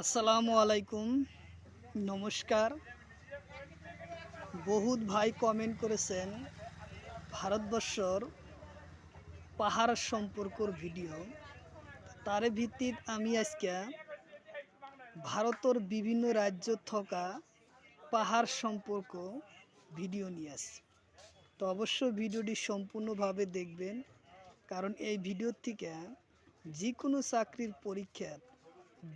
আসসালামু আলাইকুম, নমস্কার। বহুত ভাই কমেন্ট করেছেন ভারতবর্ষর পাহাড় সম্পর্কর ভিডিও। তার ভিত্তিত আমি আজকে ভারতের বিভিন্ন রাজ্য থাকা পাহাড় সম্পর্ক ভিডিও নিয়ে আসছি। তো অবশ্যই ভিডিওটি সম্পূর্ণভাবে দেখবেন, কারণ এই ভিডিও থেকে যে কোনো চাকরির পরীক্ষার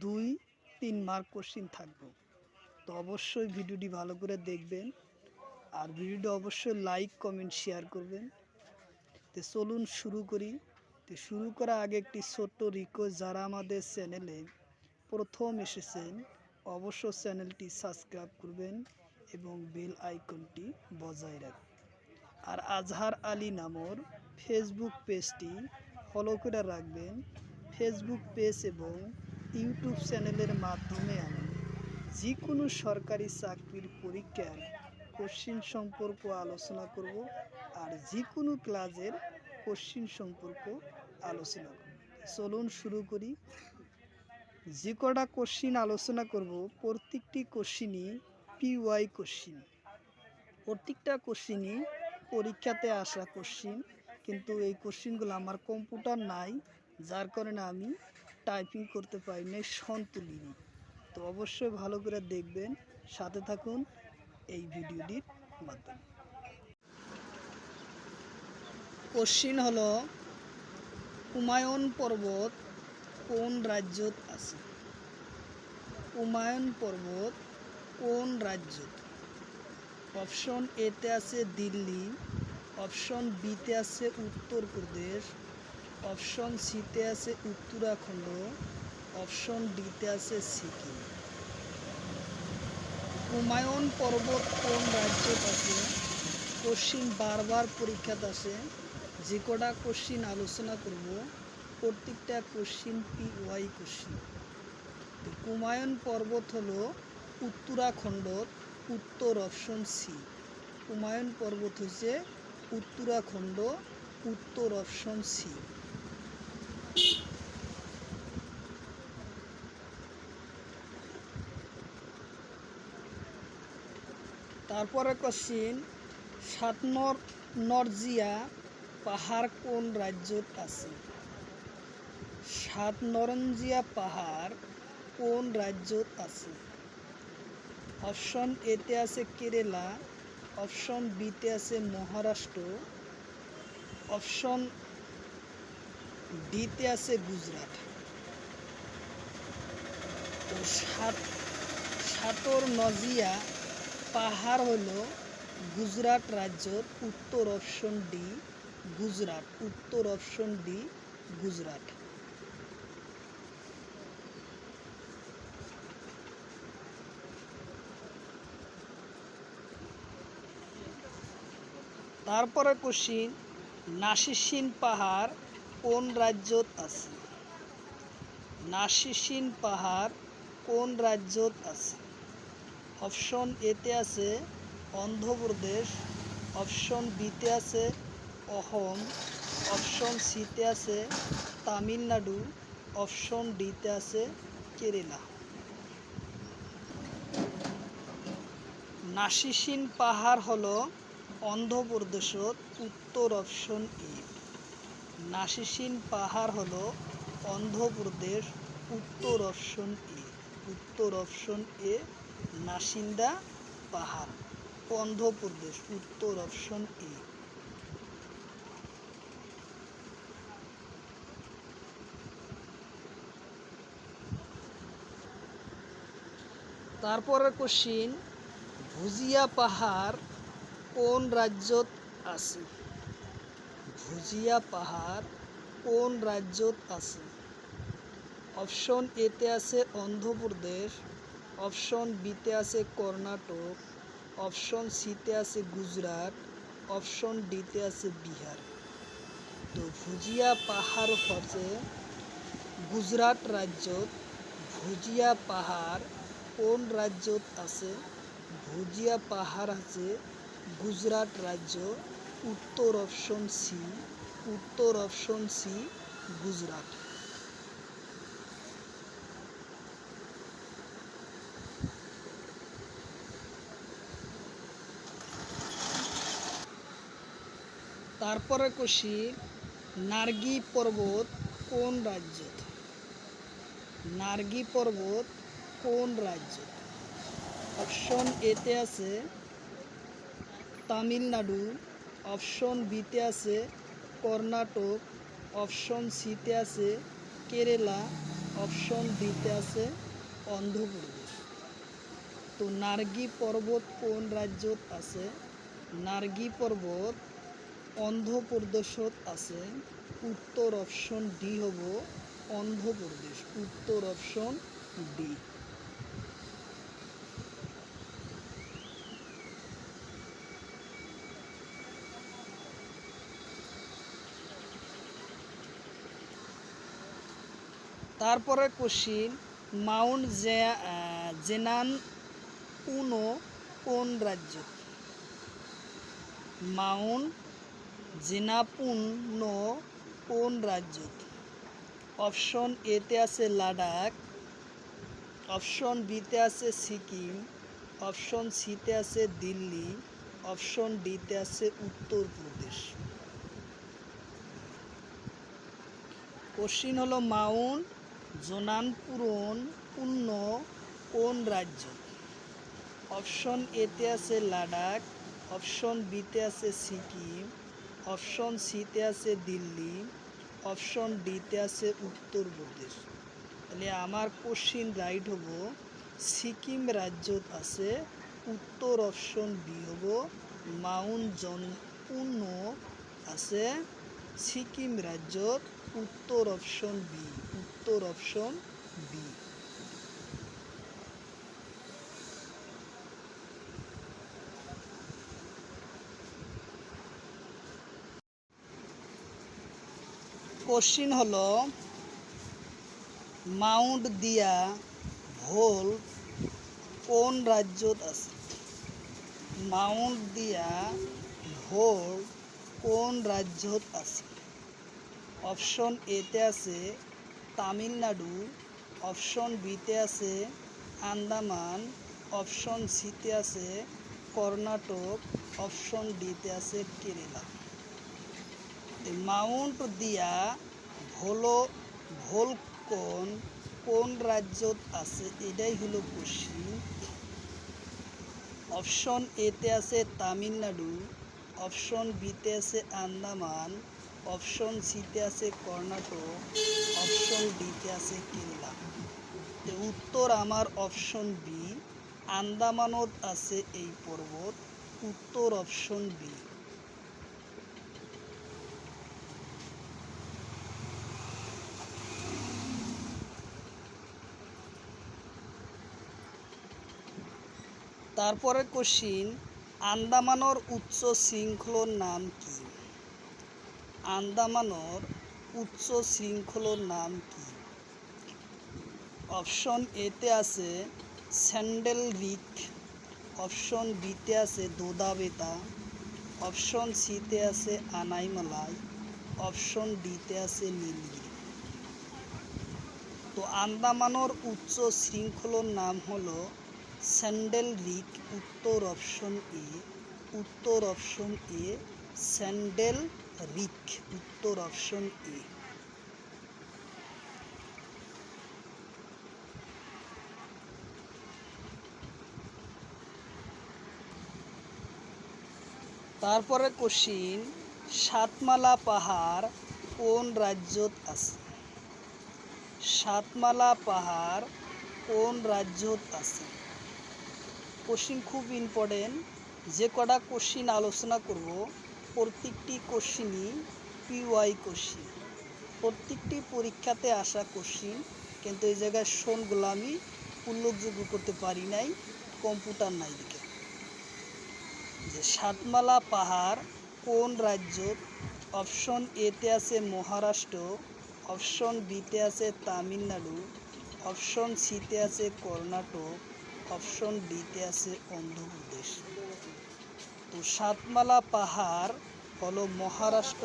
2-3 মার্ক কোশ্চিন থাকবে। তো অবশ্যই ভিডিওটি ভালো করে দেখবেন, আর ভিডিওটি অবশ্যই লাইক কমেন্ট শেয়ার করবেন। তো চলুন শুরু করি। তো শুরু করার আগে একটি ছোট্ট রিকোয়েস্ট, যারা আমাদের চ্যানেলে প্রথম এসেছেন অবশ্যই চ্যানেলটি সাবস্ক্রাইব করবেন এবং বেল আইকনটি বজায় রাখবেন। আর আজহার আলী নামর ফেসবুক পেজটি ফলো করে রাখবেন। ফেসবুক পেজ এবং ইউটিউব চ্যানেলের মাধ্যমে আমি যে কোনো সরকারি চাকরির পরীক্ষার কোশ্চিন সম্পর্ক আলোচনা করব, আর যে কোনো ক্লাসের কোশ্চিন সম্পর্ক আলোচনা করব। চলুন শুরু করি। যে কটা কোশ্চিন আলোচনা করব প্রত্যেকটি কোশ্চিনই পিওয়াই কোশ্চিন। প্রত্যেকটা কোশ্চিনই পরীক্ষাতে আসা কোশ্চিন, কিন্তু এই কোশ্চিনগুলো আমার কম্পিউটার নাই, যার কারণে আমি টাইপিং করতে পারি না, সন্তুলিনি। তো অবশ্যই ভালো করে দেখবেন, সাথে থাকুন এই ভিডিওটির মাধ্যমে। কোশ্চিন হলো, হুমায়ুন পর্বত কোন রাজ্যত আছে? হুমায়ুন পর্বত কোন রাজ্যত? অপশন এতে আছে দিল্লি, অপশন বিতে আছে উত্তরপ্রদেশ, অপশন সিতে আছে উত্তরাখণ্ড, অপশন ডিতে আছে সিকিম। হুমায়ুন পর্বত কোন রাজ্যত আছে? কোশ্চিন বারবার পরীক্ষাতে আসে। যে কটা কোশ্চিন আলোচনা করব প্রত্যেকটা কোশ্চিন পিওয়াই কোশ্চিন। তো হুমায়ুন পর্বত হলো উত্তরাখণ্ড, উত্তর অপশন সি। হুমায়ুন পর্বত হচ্ছে উত্তরাখণ্ড, উত্তর অপশন সি। তারপরে কোশ্চিন, সাতনরজিয়া পাহাড় কোন রাজ্যত আছে? সাতনরঞ্জিয়া পাহাড় কোন রাজ্যত আছে? অপশন এতে আছে কেরালা, অপশন বিতে আছে মহারাষ্ট্র, অপশন ডিতে আছে গুজরাট। তো সাতনরজিয়া পাহাড় হলো গুজরাট রাজ্যর, উত্তর অপশন ডি গুজরাট, উত্তর অপশন ডি গুজরাট। তারপরে কোশ্চিন, নাসিসিন পাহাড় কোন রাজ্যত আছে? নাসিসিন পাহাড় কোন রাজ্যত আছে? অপশন এতে আছে অন্ধ্রপ্রদেশ, অপশন বিতে আছে অসম, অপশন সিতে আছে তামিলনাড়ু, অপশন ডিতে আছে কেরালা। নাসিসিন পাহাড় হলো অন্ধ্রপ্রদেশত, উত্তর অপশন এ। নাসিসিন পাহাড় হলো অন্ধ্রপ্রদেশ, উত্তর অপশন এ। উত্তর অপশন এ নাসিন্দা পাহাড়, অন্ধ্রপ্রদেশ, উত্তর অপশন এ। তারপরে কোশ্চিন, ভুজিয়া পাহাড় কোন রাজ্যত আছে? ভুজিয়া পাহাড় কোন রাজ্যত আছে? অপশন এতে আছে অন্ধ্রপ্রদেশ, অপশন বিতে আছে কর্ণাটক, অপশন সিতে আছে গুজরাট, অপশন ডিতে আছে বিহার। তো ভুজিয়া পাহাড় হচ্ছে গুজরাট রাজ্যত। ভুজিয়া পাহাড় কোন রাজ্যত আছে? ভুজিয়া পাহাড় আছে গুজরাট রাজ্য, উত্তর অপশন সি, উত্তর অপশন সি গুজরাট। তারপরে কোশ্চিন, নার্গি পর্বত কোন রাজ্যত? নার্গি পর্বত কোন রাজ্যত? অপশন এতে আছে তামিলনাড়ু, অপশন বিতে আছে কর্ণাটক, অপশন সিতে আছে কেরালা, অপশন ডিতে আছে অন্ধ্রপ্রদেশ। তো নার্গি পর্বত কোন রাজ্যত আছে? নার্গি পর্বত অন্ধ্রপ্রদেশত আছে। উত্তর অপশন ডি হব অন্ধ্রপ্রদেশ। উত্তর অপশন ডি। তারপরে কোশ্চিন, মাউন্ট জেনান পুনো কোন রাজ্য? মাউন্ট জেনাপুনো কোন রাজ্য? অপশন এতে আছে লাদাখ, অপশন বিতে আছে সিকিম, অপশন সিতে আছে দিল্লি, অপশন ডিতে আছে উত্তরপ্রদেশ। কোশ্চিন হলো মাউন্ট জেনাপুনো কোন রাজ্য? অপশন এতে আছে লাদাখ, অপশন বিতে আছে সিকিম, অপশন সিতে আছে দিল্লি, অপশন ডিতে আছে উত্তরপ্রদেশ। তাহলে আমার কোশ্চিন রাইট হব সিকিম রাজ্যত আছে। উত্তর অপশন বি হব মাউন্ট জেনাপুনো আছে সিকিম রাজ্যত। উত্তর অপশন বি। উত্তর অপশন বি। কোশ্চিন হলো মাউন্ট দিয়া ভোল কোন রাজ্যত আছে? মাউন্ট দিয়া ভোল কোন রাজ্যত আছে? অপশন এতে আছে তামিলনাড়ু, অপশন বিতে আছে আন্দামান, অপশন সিতে আছে কর্ণাটক, অপশন ডিতে আছে কেরালা। মাউন্ট দিয়া ভোলকন কোন রাজ্যত আছে এটাই হলো কোশ্চিন। অপশন এতে আছে তামিলনাড়ু, অপশন বিতে আছে আন্দামান, অপশন সিতে আছে কর্ণাটক, অপশন ডিতে আছে কেরালা। তো উত্তর আমার অপশন বি, আন্দামানত আছে এই পর্বত। উত্তর অপশন বি। তারপরে কোশ্চিন, আন্দামানর উচ্চ শৃঙ্খলর নাম কি? আন্দামানর উচ্চ শৃঙ্খলর নাম কি? অপশন এতে আছে স্যান্ডেল রিক, অপশন বিতে আছে দোদাবেতা, অপশন সিতে আছে আনাইমালাই, অপশন ডিতে আছে নীলগিরি। তো আন্দামানর উচ্চ শৃঙ্খলর নাম হলো স্যান্ডেল রিক। উত্তর অপশন এ। উত্তর অপশন এ স্যান্ডেল রিক। উত্তর অপশন এ। তারপরে কোশ্চিন, সাতমালা পাহাড় কোন রাজ্যত আছে? সাতমালা পাহাড় কোন রাজ্যত আছে? কোশ্চিন খুব ইম্পর্টেন্ট। যে কটা কোশ্চিন আলোচনা করব প্রত্যেকটি কোশ্চিনই পিওয়াই কোশ্চিন, প্রত্যেকটি পরীক্ষাতে আসা কোশ্চিন। কিন্তু এই জায়গায় শোনগুলো আমি উল্লেখযোগ্য করতে পারি নাই, কম্পিউটার নাই দিকে। যে সাতমালা পাহাড় কোন রাজ্যত? অপশন এতে আছে মহারাষ্ট্র, অপশন বিতে আছে তামিলনাড়ু, অপশন সিতে আছে কর্ণাটক, অপশন ডিতে আছে অন্ধ্রপ্রদেশ। তো সাতমালা পাহাড় হলো মহারাষ্ট্র।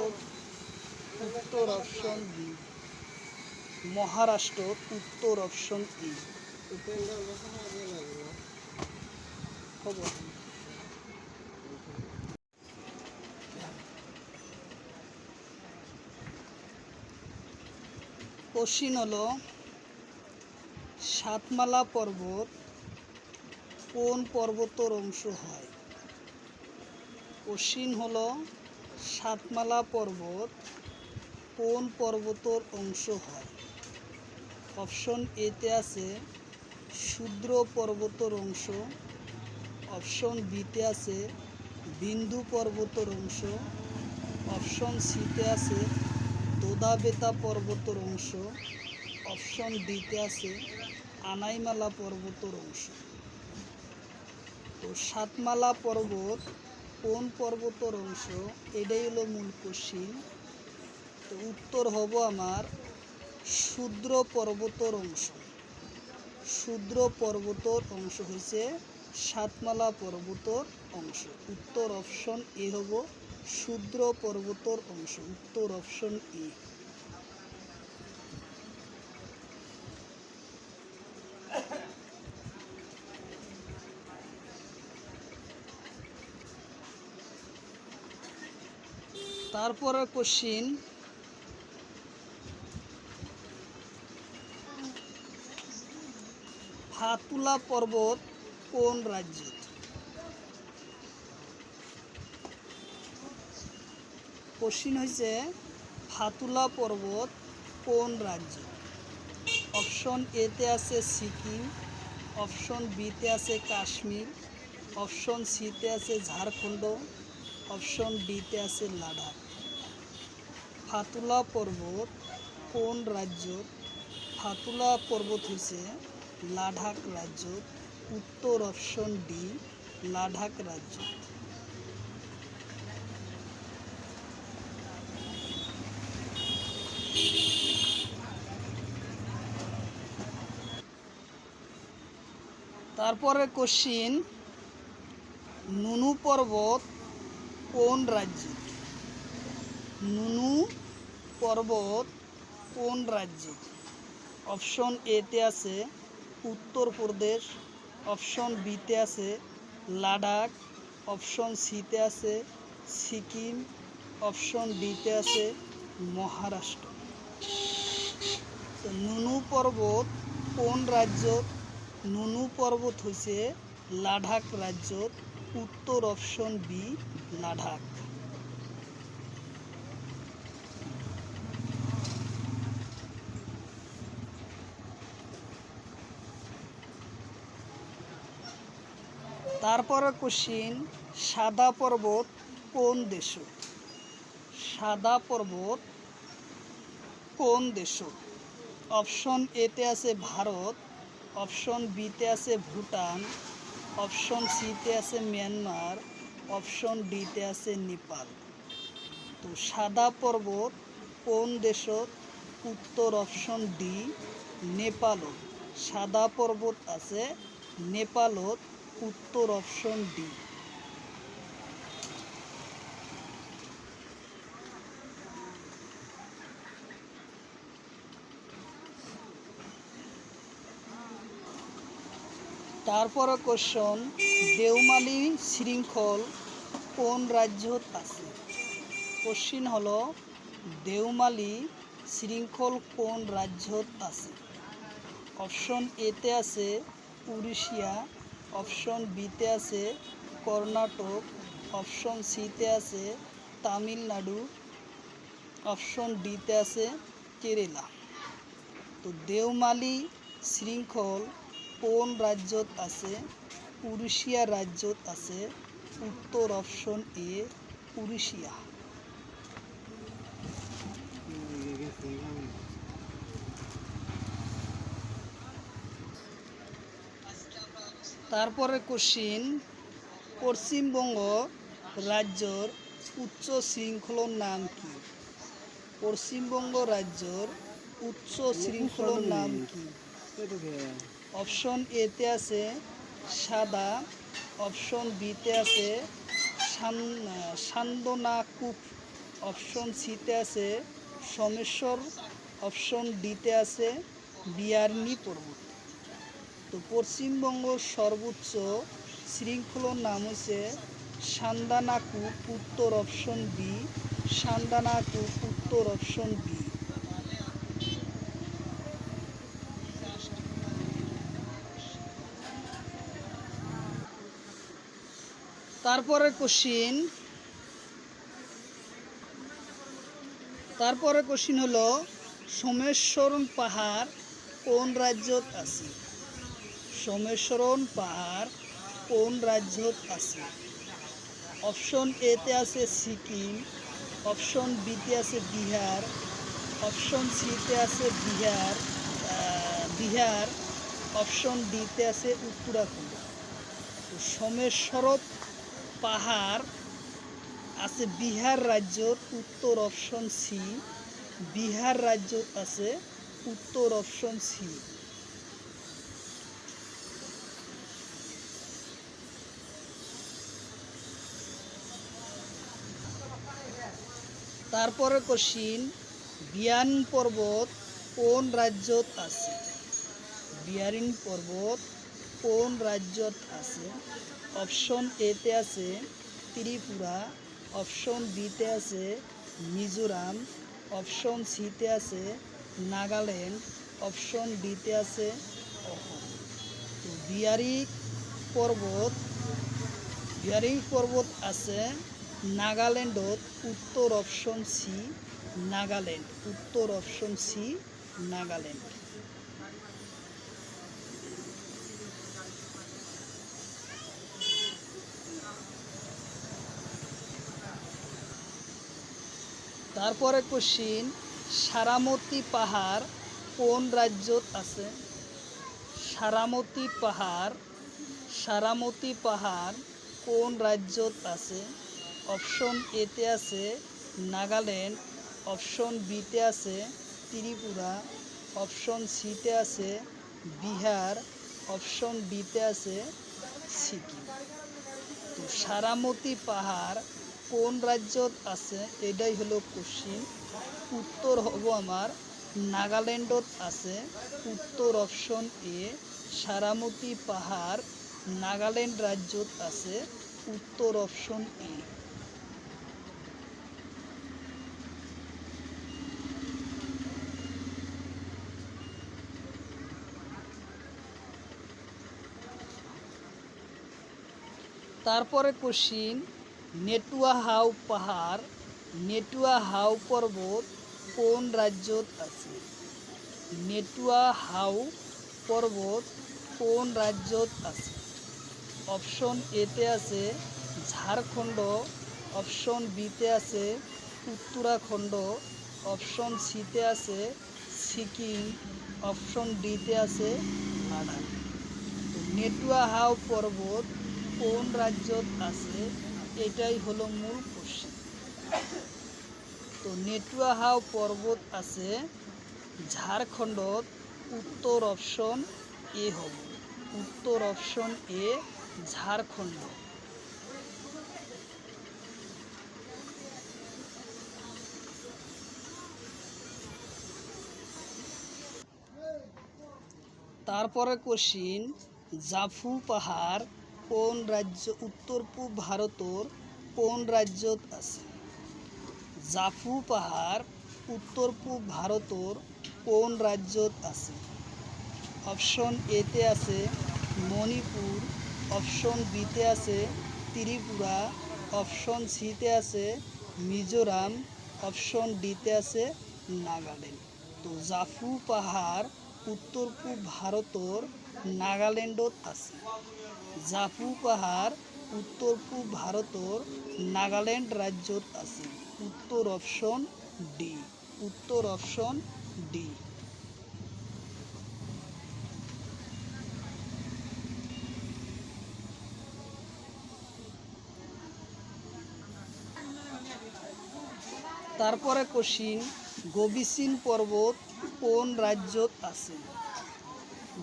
উত্তর অপশন বি। মহারাষ্ট্র। উত্তর অপশন ই। খবর কোশ্চিন হলো সাতমালা পর্বত কোন পর্বতের অংশ হয়? কোশ্চিন হলো সাতমালা পর্বত কোন পর্বতের অংশ হয়? অপশন এতে আছে শূদ্র পর্বতের অংশ, অপশন বিতে আছে বিন্দু পর্বতের অংশ, অপশন সিতে আছে দোদাবেতা পর্বতের অংশ, অপশন ডিতে আছে আনাইমালা পর্বতের অংশ। তো সাতমালা পর্বত কোন পর্বতের অংশ, এটাই হলো মূল কোশ্চিন। তো উত্তর হব আমার শূদ্র পর্বতের অংশ। শূদ্র পর্বতের অংশ হয়েছে সাতমালা পর্বতের অংশ। উত্তর অপশন এ হব শূদ্র পর্বতের অংশ। উত্তর অপশন এ। তারপরে কোশ্চিন ফাতুলা পর্বত কোন রাজ্যে? কোশ্চিন হয়েছে ফাতুলা পর্বত কোন রাজ্যে? অপশন এতে আছে সিকিম, অপশন বিতে আছে কাশ্মীর, অপশন সিতে আছে ঝাড়খণ্ড, অপশন ডিতে আছে লাদাখ। ফাতুলা পর্বত কোন রাজ্য? ফাতুলা পর্বত হচ্ছে লাদাখ রাজ্য। উত্তর অপশন ডি লাদাখ রাজ্য। তারপরে কোশ্চিন নুনু পর্বত কোন রাজ্যে? নুনু পর্বত কোন রাজ্যে? অপশন এতে আছে উত্তরপ্রদেশ, অপশন বিতে আছে লাদাখ, অপশন সিতে আছে সিকিম, অপশন ডিতে আছে মহারাষ্ট্র। তো নুনু পর্বত কোন রাজ্য? নুনু পর্বত হচ্ছে লাদাখ রাজ্য। উত্তর অপশন বি লাদাখ। তারপরে কোশ্চিন সাদা পর্বত কোন দেশ? সাদা পর্বত কোন দেশ? অপশন এতে আছে ভারত, অপশন বিতে আছে ভুটান, অপশন সিতে আছে মিয়ানমার, অপশন ডিতে আছে নেপাল। তো সাদা পর্বত কোন দেশ? উত্তর অপশন ডি নেপালত। সাদা পর্বত আছে নেপালত। উত্তর অপশন ডি। তারপরে কোশ্চন দেওমালি শৃঙ্খল কোন রাজ্যত আছে? কোশ্চিন হলো দেওমালি শৃঙ্খল কোন রাজ্যত আছে? অপশন এতে আছে উড়িষ্যা, অপশন বিতে আছে কর্ণাটক, অপশন সিতে আছে তামিলনাড়ু, অপশন ডিতে আছে কেরালা। তো দেওমালি শৃঙ্খল কোন রাজ্যত আছে? উড়িষ্যা রাজ্যত আছে। উত্তর অপশন এ উড়িষ্যা। তারপরে কোশ্চিন পশ্চিমবঙ্গ রাজ্যর উচ্চ শৃঙ্খলার নাম কি? পশ্চিমবঙ্গ রাজ্যর উচ্চ শৃঙ্খলার নাম কি? অপশন এতে আছে সাদা, অপশন বিতে আছে সান্দনাকুপ, অপশন সিতে আছে সোমেশ্বর, অপশন ডিতে আছে বিয়ারনি পর্বত। তো পশ্চিমবঙ্গের সর্বোচ্চ শৃঙ্খলার নাম হচ্ছে সান্দানাকুপ। উত্তর অপশন বি সান্দানাকুপ। উত্তর অপশন বি। তারপরে কোশ্চিন হলো সোমেশ্বরন পাহাড় কোন রাজ্যত আছে? সোমেশ্বরন পাহাড় কোন রাজ্যত আছে? অপশন এতে আছে সিকিম, অপশন বিতে আছে বিহার, অপশন সিতে আছে বিহার, অপশন ডিতে আছে উত্তরাখণ্ড। তো সোমেশ্বর পাহাড় আছে বিহার রাজ্যত, উত্তর অপশন সি। বিহার রাজ্যত আছে, উত্তর অপশন সি। তারপরে কোশ্চিন বিয়ান পর্বত কোন রাজ্যত আছে? বিয়ারিন পর্বত কোন রাজ্যত আছে? অপশন এতে আছে ত্রিপুরা, অপশন বিতে আছে মিজোরাম, অপশন সিতে আছে নাগাল্যান্ড, অপশন ডিতে আছে অসম। তো বিয়ারিং পর্বত আছে নাগাল্যান্ডত, উত্তর অপশন সি নাগাল্যান্ড, উত্তর অপশন সি নাগাল্যান্ড। তারপরে কোশ্চিন সারামতি পাহাড় কোন রাজ্যত আছে? সারামতি পাহাড় কোন রাজ্যত আছে? অপশন এতে আছে নাগাল্যান্ড, অপশন বিতে আছে ত্রিপুরা, অপশন সিতে আছে বিহার, অপশন ডিতে আছে সিকিম। তো সারামতি পাহাড় কোন রাজ্যত আছে এটাই হলো কোশ্চিন। উত্তর হবো আমার নাগাল্যান্ডত আছে, উত্তর অপশন এ। সারামতি পাহাড় নাগাল্যান্ড রাজ্যত আছে, উত্তর অপশন এ। তারপরে কোশ্চিন নেটুয়া হাউ পর্বত কোন রাজ্যত আছে? নেটুয়া হাউ পর্বত কোন রাজ্যত আছে? অপশন এতে আছে ঝাড়খণ্ড, অপশন বিতে আছে উত্তরাখণ্ড, অপশন সিতে আছে সিকিম, অপশন ডিতে আছে লাদাখ। তো নেটুয়া হাউ পর্বত কোন রাজ্যত আছে এটাই হলো মূল কোশ্চেন। তো নেটুয়া হাউ পর্বত আছে ঝাড়খণ্ডত, উত্তর অপশন এ হবে, উত্তর অপশন এ ঝাড়খণ্ড। তারপরে কোশ্চিন জাফু পাহাড় কোন রাজ্য উত্তর পূর্ব ভারতর কোন রাজ্যত আছে? জাফু পাহাড় উত্তর পূর্ব ভারতর কোন রাজ্যত আছে? অপশন এতে আছে মণিপুর, অপশন বিতে আছে ত্রিপুরা, অপশন সিতে আছে মিজোরাম, অপশন ডিতে আছে নাগাল্যান্ড। তো জাফু পাহাড় উত্তর পূর্ব ভারতর নাগাল্যান্ডত আছে। জাফু পাহাড় উত্তর পূর্ব ভারতর নাগাল্যান্ড রাজ্যত আছে, উত্তর অপশন ডি, উত্তর অপশন ডি। তারপরে কোশ্চিন গোবিসিন পর্বত কোন রাজ্যত আছে?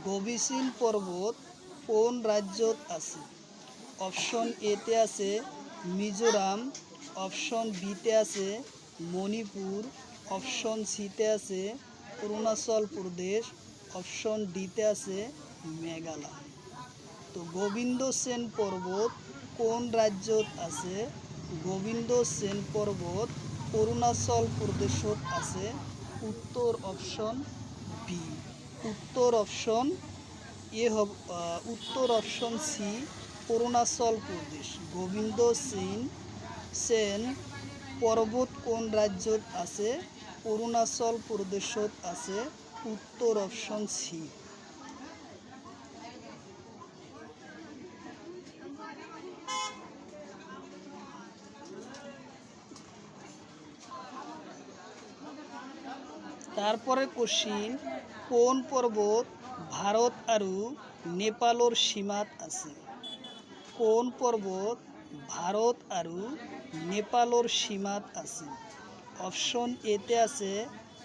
গোবিসিন পর্বত কোন রাজ্যত আছে? অপশন এতে আছে মিজোরাম, অপশন বিতে আছে মণিপুর, অপশন সিতে আছে অরুণাচল প্রদেশ, অপশন ডিতে আছে মেঘালয়। তো গোবিন্দ সেন পর্বত কোন রাজ্যত আছে? গোবিন্দ সেন পর্বত অরুণাচল প্রদেশত আছে, উত্তর অপশন বি, উত্তর অপশন এ উত্তর অপশন সি অরুণাচল প্রদেশ। গোবিন্দ সেন পর্বত কোন রাজ্যত আছে? অরুণাচল প্রদেশত আছে। উত্তর অপশন সি। তারপরে কোশ্চিন, কোন পর্বত ভারত আর নেপালর সীমাত আছে? কোন পর্বত ভারত আর নেপালর সীমাত আছে? অপশন এতে আছে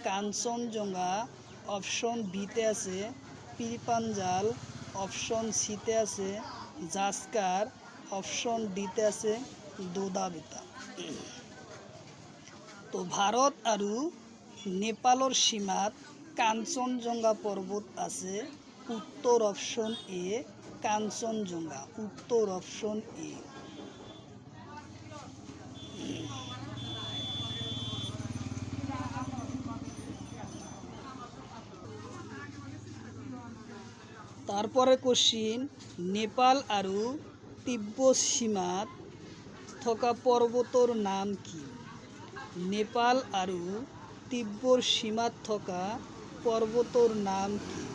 কাঞ্চনজঙ্ঘা, অপশন বিতে আছে পীরপাঞ্জাল, অপশন সিতে আছে জাস্কার, অপশন ডিতে আছে দোদাবেতা। তো ভারত আর নেপালর সীমাত কাঞ্চনজঙ্ঘা পর্বত আছে। উত্তর অপশন এ কাঞ্চনজঙ্ঘা। উত্তর অপশন এ। তারপরে কোশ্চিন, নেপাল আর তিব্বত সীমাত থকা পর্বতর নাম কি? নেপাল আর তিব্বত সীমাত থকা পর্বতর নাম কি?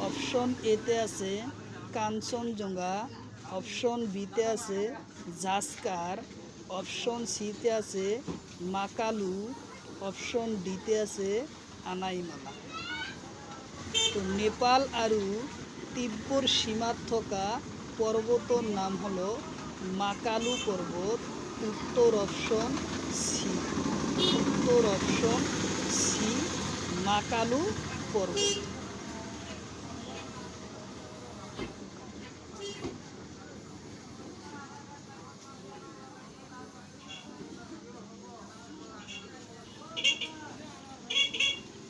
অপশন এতে আছে কাঞ্চনজঙ্ঘা, অপশন বিতে আছে জাস্কার, অপশন সিতে আছে মাকালু, অপশন ডিতে আছে আনাইমালা। তো নেপাল আর তিব্বত সীমাত থকা পর্বতর নাম হলো মাকালু পর্বত। উত্তর অপশন সি। উত্তর অপশন সি, মাকালু পর্বত।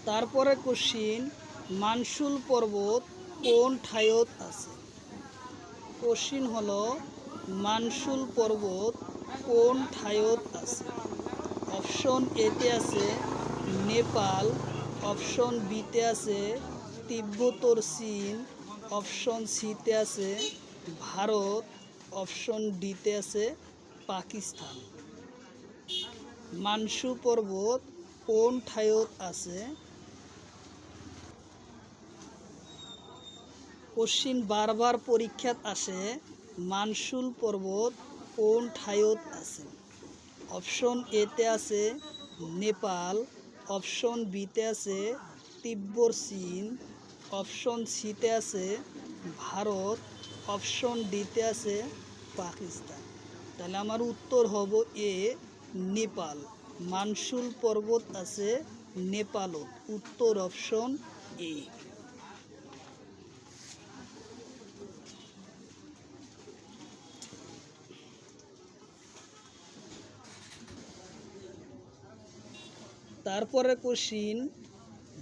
তারপরে কোশ্চিন, মানসুল পর্বত কোন ঠাইত আছে? কোশ্চিন হলো মানসুল পর্বত কোন ঠাইত আছে? অপশন এতে আছে নেপাল, অপশন বিতে আছে তিব্বতর চীন, অপশন সিতে আছে ভারত, অপশন ডিতে আছে পাকিস্তান। মানসু পর্বত কোন ঠাইত আছে? কোশ্চিন বারবার পরীক্ষাত আসে, মানসুল পর্বত কোন ঠাইত আছে? অপশন এতে আছে নেপাল, অপশন বিতে আছে তিব্বত চীন, অপশন সিতে আছে ভারত, অপশন ডিতে আছে পাকিস্তান। তাহলে আমার উত্তর হবে এ নেপাল। মানসুল পর্বত আছে নেপালত। উত্তর অপশন এ। তারপরে কোশ্চিন,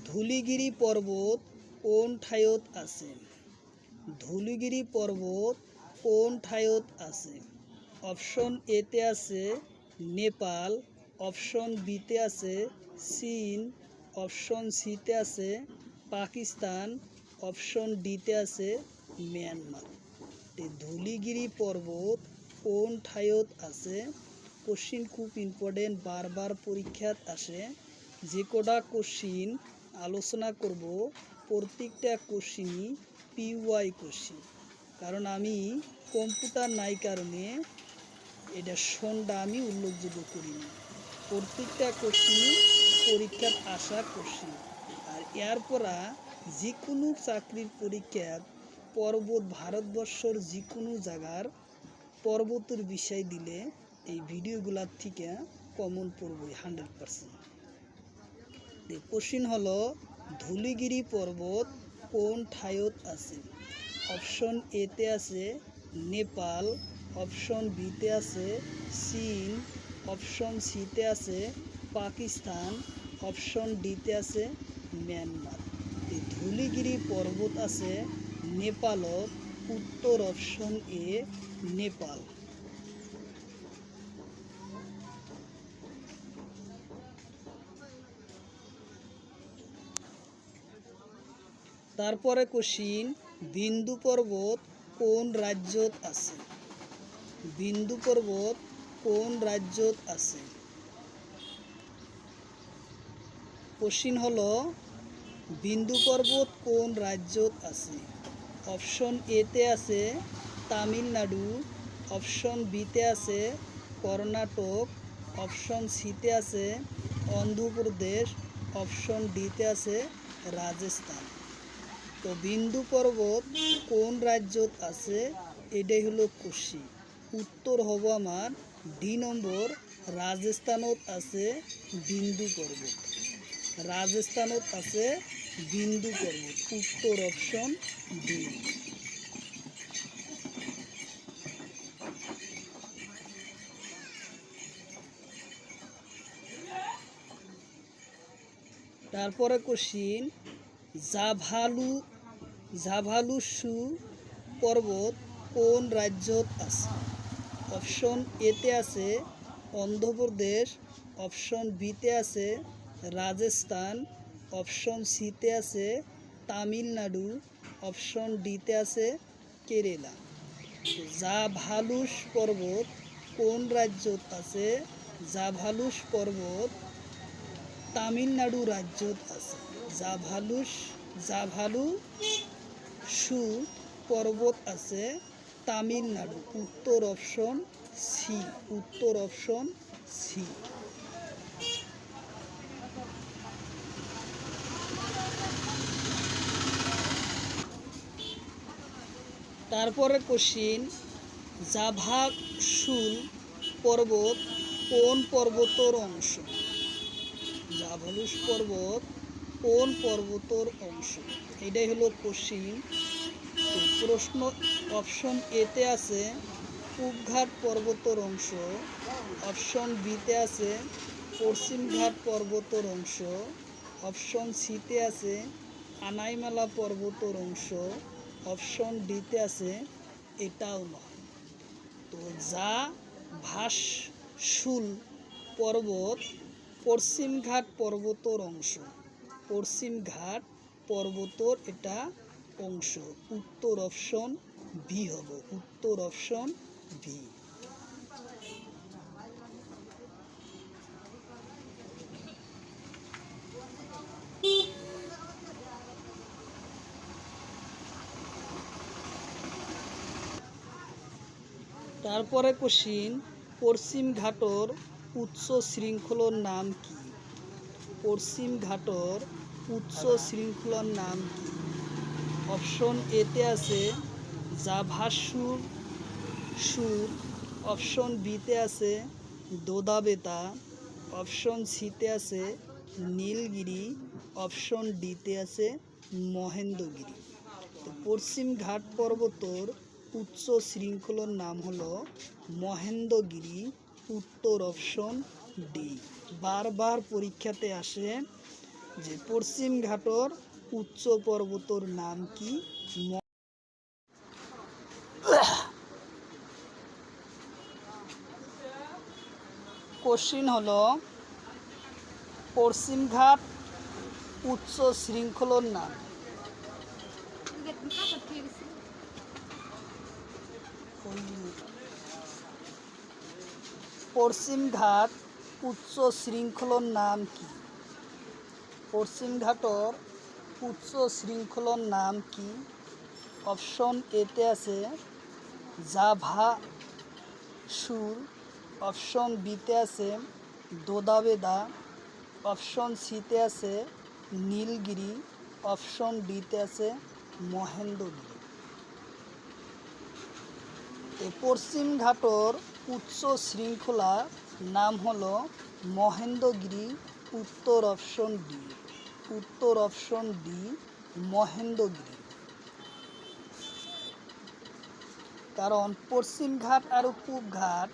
ধুলিগিরি পর্বত কোন ঠাইত আছে? ধুলিগিরি পর্বত কোন ঠাইত আছে? অপশন এতে আছে নেপাল, অপশন বিতে আছে চীন, অপশন সিতে আছে পাকিস্তান, অপশন ডিতে আছে মিয়ানমার। ধুলিগিরি পর্বত কোন ঠাইত আছে? কোশ্চিন খুব ইম্পর্টেন্ট, বারবার পরীক্ষাত আসে। যে কটা কোশ্চিন আলোচনা করব প্রত্যেকটা কোশ্চিনই পিওয়াই কোশ্চিন, কারণ আমি কম্পিউটার নাই কারণে এটা সন্ধ্যা আমি উল্লেখযোগ্য করিনি। প্রত্যেকটা কোশ্চিনই পরীক্ষাত আসা কোশ্চিন। আর এরপরা যে কোনো চাকরির পরীক্ষাত পর্বত ভারতবর্ষর যে কোনো জায়গার পর্বতের বিষয় দিলে এই ভিডিওগুলার থেকে কমন পড়বই 100%। কোশ্চিন হলো ধুলিগিরি পর্বত কোন ঠাইত আছে? অপশন এতে আছে নেপাল, অপশন বিতে আছে চীন, অপশন সিতে আছে পাকিস্তান, অপশন ডিতে আছে মিয়ানমার। ধুলিগিরি পর্বত আছে নেপালত। উত্তর অপশন এ নেপাল। তারপরে কোশ্চিন, বিন্দু পর্বত কোন রাজ্যত আছে? বিন্দু পর্বত কোন রাজ্যত আছে? কোশ্চিন হলো বিন্দু পর্বত কোন রাজ্যত আছে? অপশন এতে আছে তামিলনাড়ু, অপশন বিতে আছে কর্ণাটক, অপশন সিতে আছে অন্ধ্রপ্রদেশ, অপশন ডিতে আছে রাজস্থান। তো বিন্দু পর্বত কোন রাজ্যত আছে এটাই হলো কোশ্চিন। উত্তর হব আমার ডি নম্বর, রাজস্থানত আছে বিন্দু পর্বত। রাজস্থানত আছে বিন্দু পর্বত। উত্তর অপশন ডি। তারপরে কোশ্চিন জাভালুসু পর্বত কোন রাজ্যত আছে? অপশন এতে আছে অন্ধ্রপ্রদেশ, অপশন বিতে আছে রাজস্থান, অপশন সিতে আছে তামিলনাড়ু, অপশন ডিতে আছে কেরালা। জাভালুস পর্বত কোন রাজ্যত আছে? জাভালুস পর্বত তামিলনাড়ু রাজ্যত আছে। জাভালুসু পর্বত আছে তামিলনাড়ু। উত্তর অপশন সি। উত্তর অপশন সি। তারপরে কোশ্চিন জাভালুস পর্বত কোন পর্বতর অংশ? জাভালুস পর্বত কোন পর্বতর অংশ? এটাই হলো কোশ্চিন। প্রশ্ন অপশন এতে আছে পূবঘাট পর্বতর অংশ, অপশন বিতে আছে পশ্চিমঘাট পর্বতর অংশ, অপশন সিতে আছে আনাইমালা পর্বতর অংশ, অপশন ডিতে আছে এটাও নয়। তো জাভালুস পর্বত পশ্চিমঘাট পর্বতর অংশ। পশ্চিমঘাট পর্বতর এটা অংশ। উত্তর অপশন বি হবে। উত্তর অপশন বি। তারপরে কোশ্চিন পশ্চিমঘাটর উচ্চ শৃঙ্খলার নাম কি? পশ্চিমঘাটর উচ্চ শৃঙ্খলার নাম কি? অপশন এতে আছে জাভালুস, অপশন বিতে আছে দোদাবেতা, অপশন সিতে আছে নীলগিরি, অপশন ডিতে আছে মহেন্দ্রগিরি। তো পশ্চিমঘাট পর্বতর উচ্চ শৃঙ্খলার নাম হলো মহেন্দ্রগিরি। উত্তর অপশন ডি। বারবার পরীক্ষাতে আসে যে পশ্চিমঘাটর উচ্চ পর্বতর নাম কি? কোশ্চিন হলো পশ্চিমঘাট উচ্চ শৃঙ্খলার নাম। পশ্চিমঘাট উচ্চ শৃঙ্খলার নাম কি? পশ্চিমঘাটর উচ্চ শৃঙ্খলার নাম কি? অপশন এতে আছে জাভালুস, অপশন বিতে আছে দোদাবেদা, অপশন সিতে আছে নীলগিরি, অপশন ডিতে আছে মহেন্দ্রগিরি। এই পশ্চিমঘাটর উচ্চ শৃঙ্খলা নাম হলো মহেন্দ্রগিরি। উত্তর অপশন ডি। উত্তর অপশন ডি মহেন্দ্রগিরি। কারণ পশ্চিমঘাট আর পূবঘাট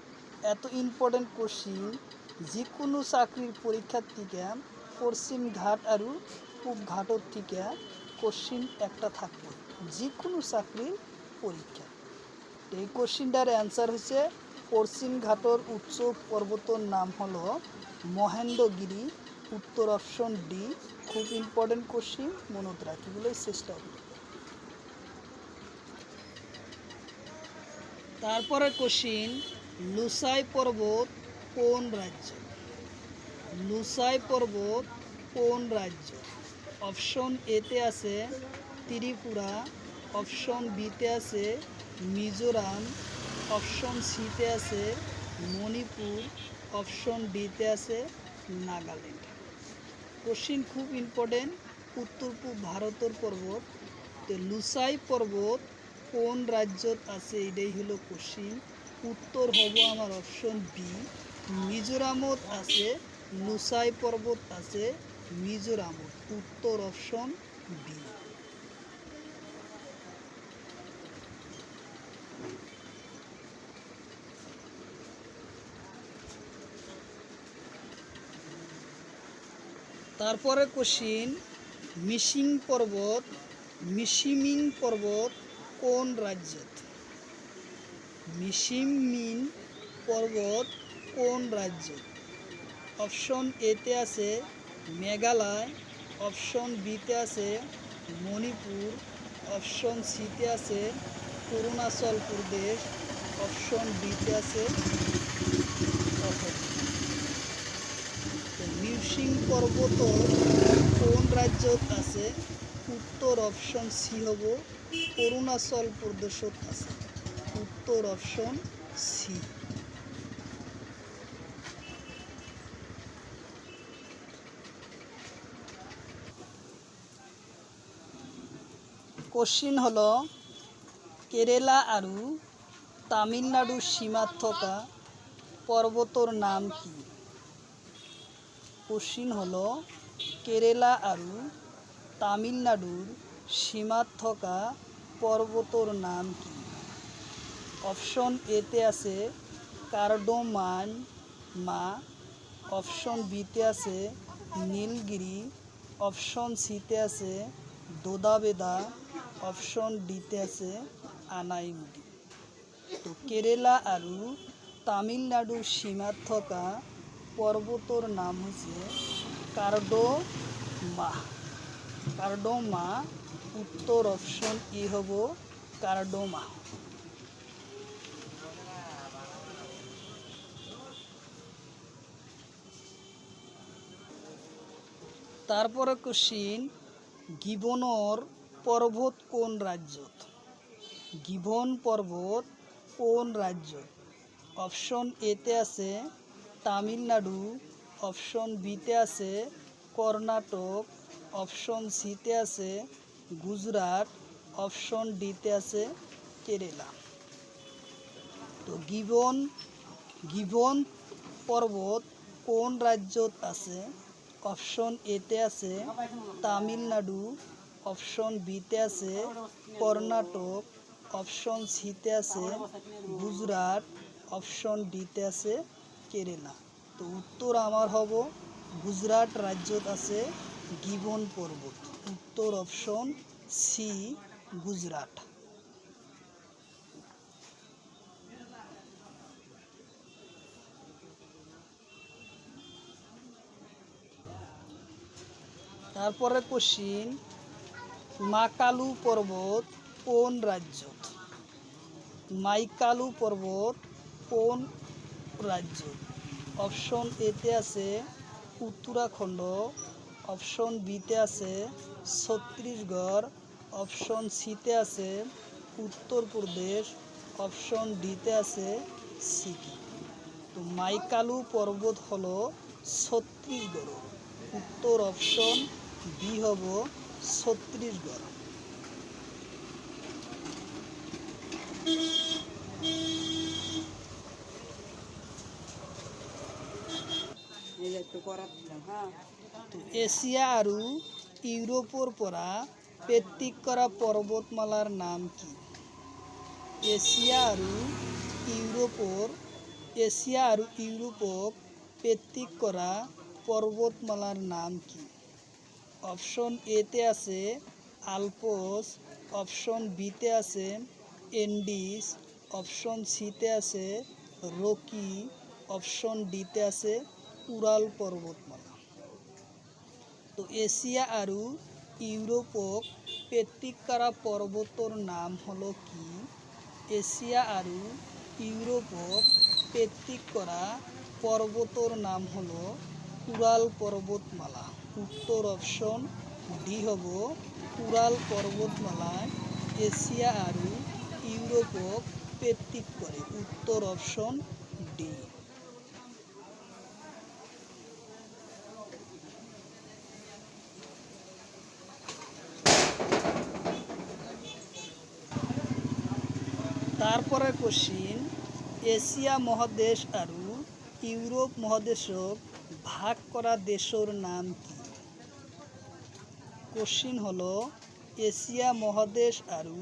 এত ইম্পর্টেন্ট কোশ্চিন, যে কোনো চাকরির পরীক্ষার থেকে পশ্চিমঘাট আর পূবঘাটর থেকে কোশ্চিন একটা থাকবে যে কোনো চাকরির পরীক্ষা। এই কোশ্চিনটার অ্যান্সার হচ্ছে পশ্চিমঘাটর উচ্চ পর্বতর নাম হলো মহেন্দ্রগিরি। উত্তর অপশন ডি। খুব ইম্পর্টেন্ট কোশ্চিন, মনে রাখিগুলোই চেষ্টা করবে। তারপরে কোশ্চিন, লুসাই পর্বত কোন রাজ্য? লুসাই পর্বত কোন রাজ্য? অপশন এতে আছে ত্রিপুরা, অপশন বিতে আছে মিজোরাম, অপশন সিতে আছে মণিপুর, অপশন ডিতে আছে নাগাল্যান্ড। কোশ্চিন খুব ইম্পর্টেন্ট, উত্তর পূর্ব ভারতের পর্বত। তো লুসাই পর্বত কোন রাজ্যত আছে, এটাই হলো কোশ্চিন। উত্তর হব আমার অপশন বি, মিজোরামত আছে। লুসাই পর্বত আছে মিজোরামত। উত্তর অপশন বি। তারপরে কোশ্চিন, মিসিমিং পর্বত কোন রাজ্যত? মিসিমিং পর্বত কোন রাজ্যত? অপশন এতে আছে মেঘালয়, অপশন বিতে আছে মণিপুর, অপশন সিতে আছে অরুণাচল প্রদেশ, অপশন ডিতে আছে অসম। মিসিং পর্বত কোন রাজ্যত আছে? উত্তর অপশন সি হব অরুণাচল প্রদেশত আছে। উত্তর অপশন সি। কোশ্চিন হলো কেরালা আৰু তামিলনাড়ুর সীমাত থকা পর্বতর নাম কি? কোশ্চিন হলো কেরালা আৰু তামিলনাড়ুর সীমাত থকা পর্বতর নাম কি? অপশন এতে আছে কার্ডোমামা, অপশন বিতে আছে নীলগিরি, অপশন সিতে আছে দোদাবেদা, অপশন ডিতে আছে আনাইমুদি। তো কেরালা আৰু তামিলনাড়ুর সীমাত থকা পর্বতর নাম হচ্ছে কার্ডোমা। উত্তর অপশন ই হব কার্ডোমা। তারপরে কোশ্চিন, গিবনের পর্বত কোন রাজ্যত? গিবন পর্বত কোন রাজ্যত? অপশন এতে আছে তামিলনাড়ু, অপশন বিতে আছে কর্ণাটক, অপশন সিতে আছে গুজরাট, অপশন ডিতে আছে কেরালা। তো গিবন পর্বত কোন রাজ্যত আছে? অপশন এতে আছে তামিলনাড়ু, অপশন বিতে আছে কর্ণাটক, অপশন সিতে আছে গুজরাট, অপশন ডিতে আছে কেরালা। তো উত্তর আমার হব গুজরাট রাজ্যত আছে গিবন পর্বত। উত্তর অপশন সি গুজরাট। তারপরে কোশ্চিন, মাকালু পর্বত কোন রাজ্যত? মাইকালু পর্বত কোন রাজ্যত? অপশন এতে আছে উত্তরাখণ্ড, অপশন বিতে আছে ছত্তিশগড়, অপশন সিতে আছে উত্তরপ্রদেশ, অপশন ডিতে আছে সিকিম। তো মাইকালু পর্বত হলো ছত্তিশগড়। উত্তর অপশন বি হব ছত্তিশগড়। তো এশিয়া আৰু ইউৰোপৰ পৰা পৃথক কৰা পৰ্বতমালাৰ নাম কি? এশিয়া আৰু ইউৰোপক পৃথক কৰা পৰ্বতমালাৰ নাম কি? অপশন এতে আছে আলপস, অপশন বিতে আছে এন্ডিজ, অপশন সিতে আছে রকি, অপশন ডিতে আছে উরাল পর্বতমালা। তো এশিয়া আৰু ইউৰোপক পৃথক কৰা পর্বতৰ নাম হলো কি? এশিয়া আৰু ইউৰোপক পেত্তিক করা পর্বতর নাম হলো উরাল পর্বতমালা। উত্তর অপশন ডি হব উরাল পর্বতমালায় এশিয়া আৰু ইউরোপক পেত্তিক করে। উত্তর অপশন ডি। তারপরে কোশ্চিন, এশিয়া মহাদেশ আৰু ইউরোপ মহাদেশক ভাগ করা দেশর নাম কি? কোশ্চিন হলো এশিয়া মহাদেশ আৰু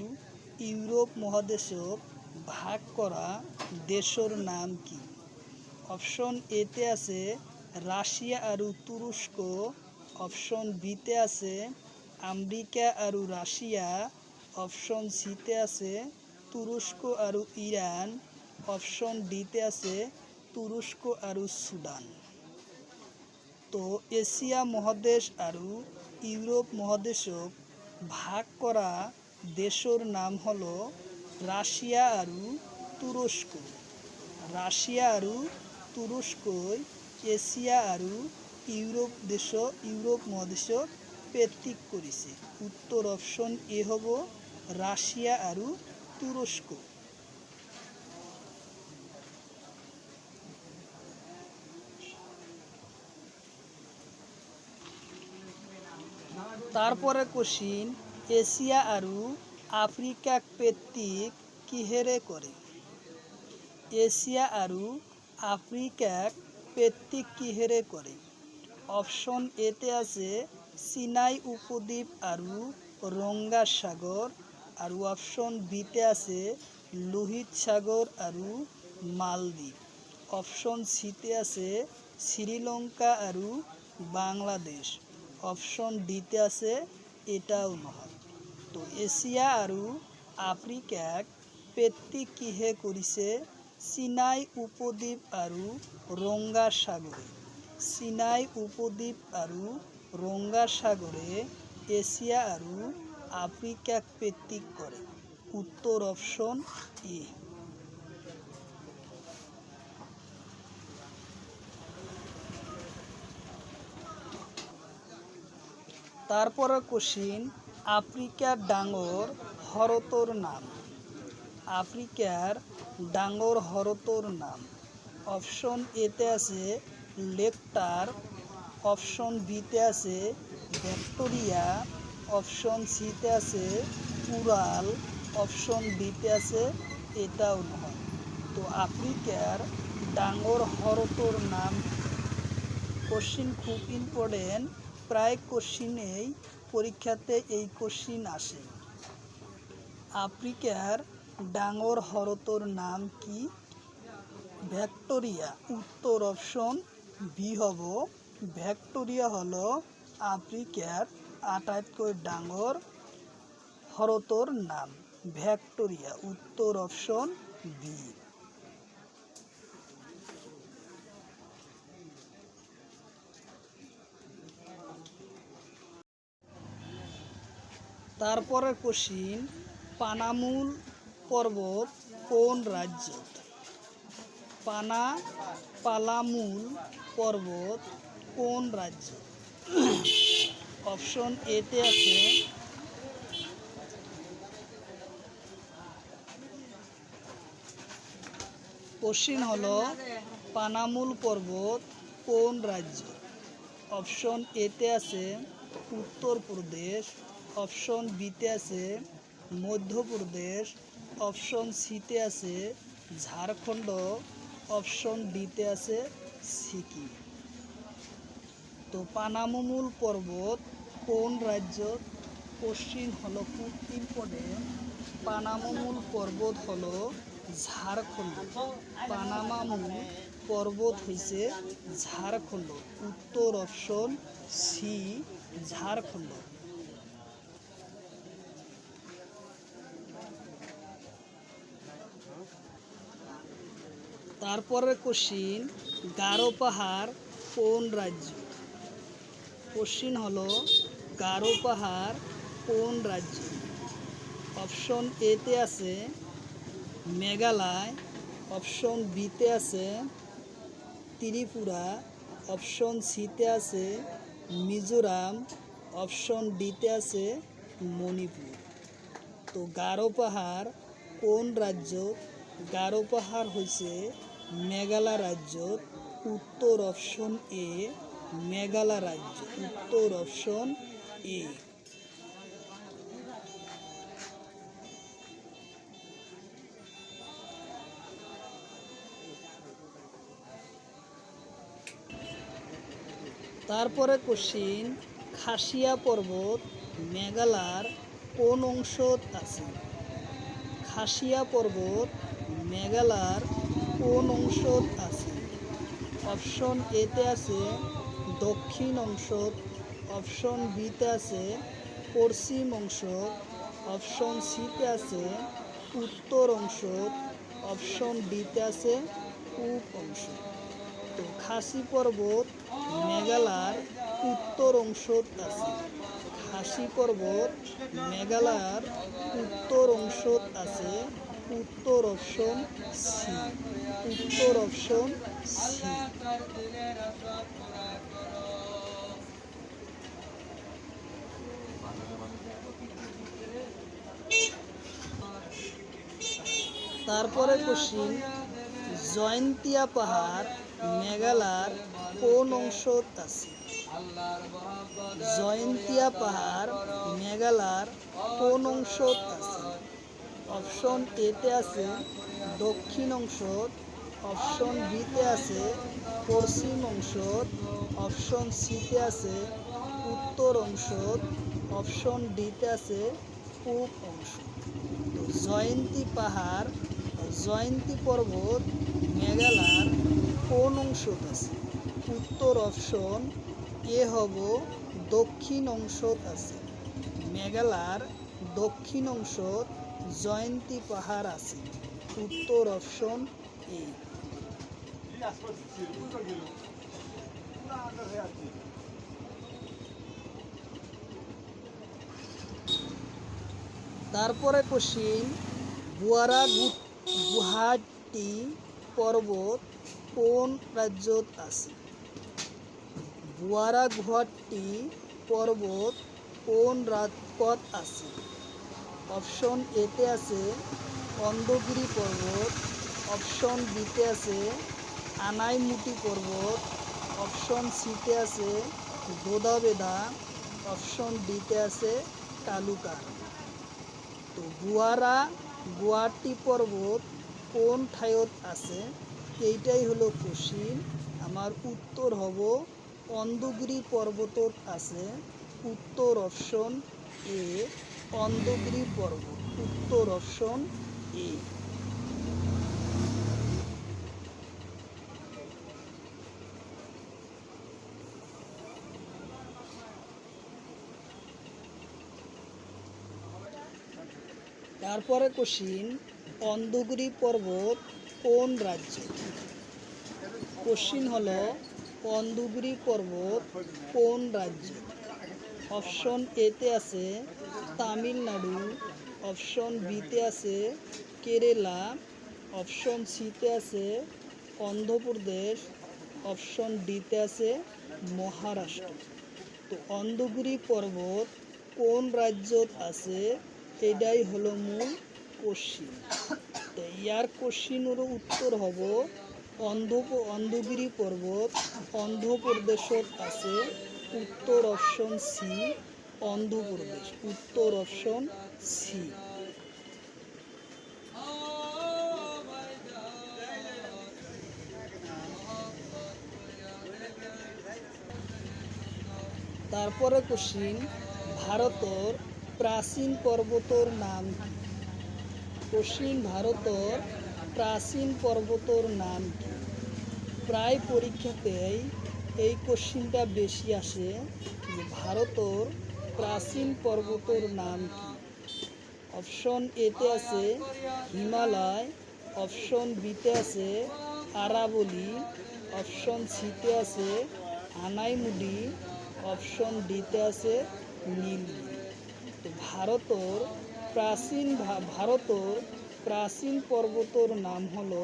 ইউরোপ মহাদেশক ভাগ করা দেশর নাম কি? অপশন এতে আছে রাশিয়া আৰু তুরস্ক, অপশন বিতে আছে আমেরিকা আৰু রাশিয়া, অপশন সিতে আছে তুরস্ক আৰু ইরান, অপশন ডিতে আছে তুরস্ক আৰু সুদান। তো এশিয়া মহাদেশ আৰু ইউরোপ মহাদেশক ভাগ করা দেশর নাম হলো রাশিয়া আৰু তুরস্ক। রাশিয়া আৰু তুরস্কই এশিয়া আৰু ইউরোপ মহাদেশক পেত্তিক করেছে। উত্তর অপশন এ হব রাশিয়া আৰু তুরস্ক। তারপরে কোশ্চিন, এশিয়া আৰু আফ্রিকাক পেত্তিক কিহেৰে কৰে? এশিয়া আৰু আফ্রিকাক পেত্তিক কিহেৰে কৰে? অপশন এতে আছে সিনাই উপদ্বীপ আৰু রঙ্গা সাগর, আৰু অপশন বিতে আছে লোহিত সাগর আৰু মালদ্বীপ, অপশন সিতে আছে শ্রীলঙ্কা আৰু বাংলাদেশ, অপশন ডিতে আছে এটাও নহয়। তো এশিয়া আৰু আফ্রিকাক পেত্তিক কিহে কৰিছে? সিনাই উপদ্বীপ আৰু রঙ্গা সাগরে। সিনাই উপদ্বীপ আৰু রঙ্গা সাগরে এশিয়া আৰু আফ্রিকাক পেত্তিক করে। উত্তর অপশন এ। তারপরে কোশ্চিন, আফ্রিকার ডাঙর হ্রদর নাম। আফ্রিকার ডাঙর হ্রদর নাম। অপশন এতে আছে লেকটার, অপশন বিতে আছে ভিক্টোরিয়া, অপশন সিতে আছে উরাল, অপশন ডিতে আছে এটাও নয়। তো আফ্রিকার ডাঙর হ্রদর নাম কোশ্চিন খুব ইম্পর্টেন্ট, প্রায় কোশ্চিনেই পরীক্ষাতে এই কোশ্চিন আসে। আফ্রিকার ডাঙর হ্রদর নাম কি? ভিক্টোরিয়া। উত্তর অপশন বি হব ভিক্টোরিয়া হলো আফ্রিকার আটাইতকৈ ডাঙর হ্রদর নাম ভিক্টোরিয়া। উত্তর অপশন বি। তারপরে কোশ্চিন, পানামুল পর্বত কোন রাজ্যত? পালামুল পর্বত কোন রাজ্য? অপশন এতে আছে কোশ্চিন হলো পানামুল পর্বত কোন রাজ্য? অপশন এতে আছে উত্তরপ্রদেশ, অপশন বিতে আছে মধ্যপ্রদেশ, অপশন সিতে আছে ঝাড়খণ্ড, অপশন ডিতে আছে সিকিম। তো পানামুল পর্বত কোন রাজ্য? কোশ্চিন হলো খুব ইম্পর্টেন্ট, পানামুল পর্বত হলো ঝাড়খণ্ড। পানামুল পর্বত হয়েছে ঝাড়খণ্ড। উত্তর অপশন সি ঝাড়খণ্ড। তারপরে কোশ্চিন, গারো পাহাড় কোন রাজ্য? কোশ্চিন হলো গারো পাহাড় কোন রাজ্য? অপশন এতে আছে মেঘালয়, অপশন বিতে আছে ত্রিপুরা, অপশন সিতে আছে মিজোরাম, অপশন ডিতে আছে মণিপুর। তো গারো পাহাড় কোন রাজ্য? গারো পাহাড় হয়েছে মেঘালয় রাজ্য। উত্তর অপশন এ মেঘালয় রাজ্য, উত্তর অপশন এ। তারপরে কোশ্চিন, খাসিয়া পর্বত মেঘালয়ের কোন অংশত আছে? খাসিয়া পর্বত মেঘালয়ের কোন অংশত আছে? অপশন এতে আছে দক্ষিণ অংশত, অপশন বিতে আছে পশ্চিম অংশ, অপশন সিতে আছে উত্তর অংশত, অপশন ডিতে আছে পূব অংশ। তো খাসি পর্বত মেঘালয়ের উত্তর অংশত আছে। খাসি পর্বত মেঘালয়ের উত্তর অংশত আছে। উত্তর অপশন সি, উত্তর অপশন সি। তারপরে কোশ্চিন, জয়ন্তিয়া পাহাড় মেঘালয়ের কোন অংশত আছে? জয়ন্তিয়া পাহাড় মেঘালয়ের কোন অংশত আছে? অপশন এতে আছে দক্ষিণ অংশত, অপশন বিতে আছে পশ্চিম অংশত, অপশন সিতে আছে উত্তর অংশত, অপশন ডিতে আছে পূব অংশ। তো জয়ন্তী পাহাড়, জয়ন্তী পর্বত মেঘালয়ের কোন অংশত আছে? উত্তর অপশন এ হব দক্ষিণ অংশত আছে। মেঘালয়ের দক্ষিণ অংশত জয়ন্তী পাহাড় আছে। উত্তর অপশন এ। তারপরে কোশ্চিন, বুয়ারা গুয়াহাটি পর্বত কোন রাজ্যত আছে? বুয়ারা গুয়াহাটি পর্বত কোন রাজ্যত আছে? অপশন এতে আছে অন্ধগিরি পর্বত, অপশন বিতে আছে আনাইমুটি পর্বত, অপশন সিতে আছে গোদাবেদা, অপশন ডিতে আছে কালুকার। তো বুয়ারা গুয়াহাটি পর্বত কোন ঠাইত আছে? এইটাই হলো কোশ্চিন। আমার উত্তর হব অন্ধগিরি পর্বতত আছে। উত্তর অপশন এ অন্ধগিরি পর্বত, উত্তর অপশন এ। তারপরে কোশ্চিন, অন্ধগিরি পর্বত কোন রাজ্য? কোশ্চিন হলো অন্ধগিরি পর্বত কোন রাজ্য? অপশন এতে আছে তামিলনাড়ু, অপশন বিতে আছে কেরালা, অপশন সিতে আছে অন্ধ্রপ্রদেশ, অপশন ডিতে আছে মহারাষ্ট্র। তো অন্ধগিরি পর্বত কোন রাজ্যত আছে? এটাই হলো মূল কোশ্চিন। তো ইয়ার কোশ্চিনের উত্তর হব অন্ধগিরি পর্বত অন্ধ্রপ্রদেশত আছে। উত্তর অপশন সি অন্ধ্রপ্রদেশ, উত্তর অপশন সি। তারপরে কোশ্চিন, ভারতের প্রাচীন পর্বতর নাম কি? কোশ্চিন, ভারতের প্রাচীন পর্বতর নাম কি? প্রায় পরীক্ষাতেই এই কোশ্চিনটা বেশি আসে যে ভারতের প্রাচীন পর্বতর নাম কি? অপশন এতে আছে হিমালয়, অপশন বিতে আছে আরাবলি, অপশন সিতে আছে আনাইমুডি, অপশন ডিতে আছে নীলগিরি। তো ভারতের প্রাচীন পর্বতর নাম হলো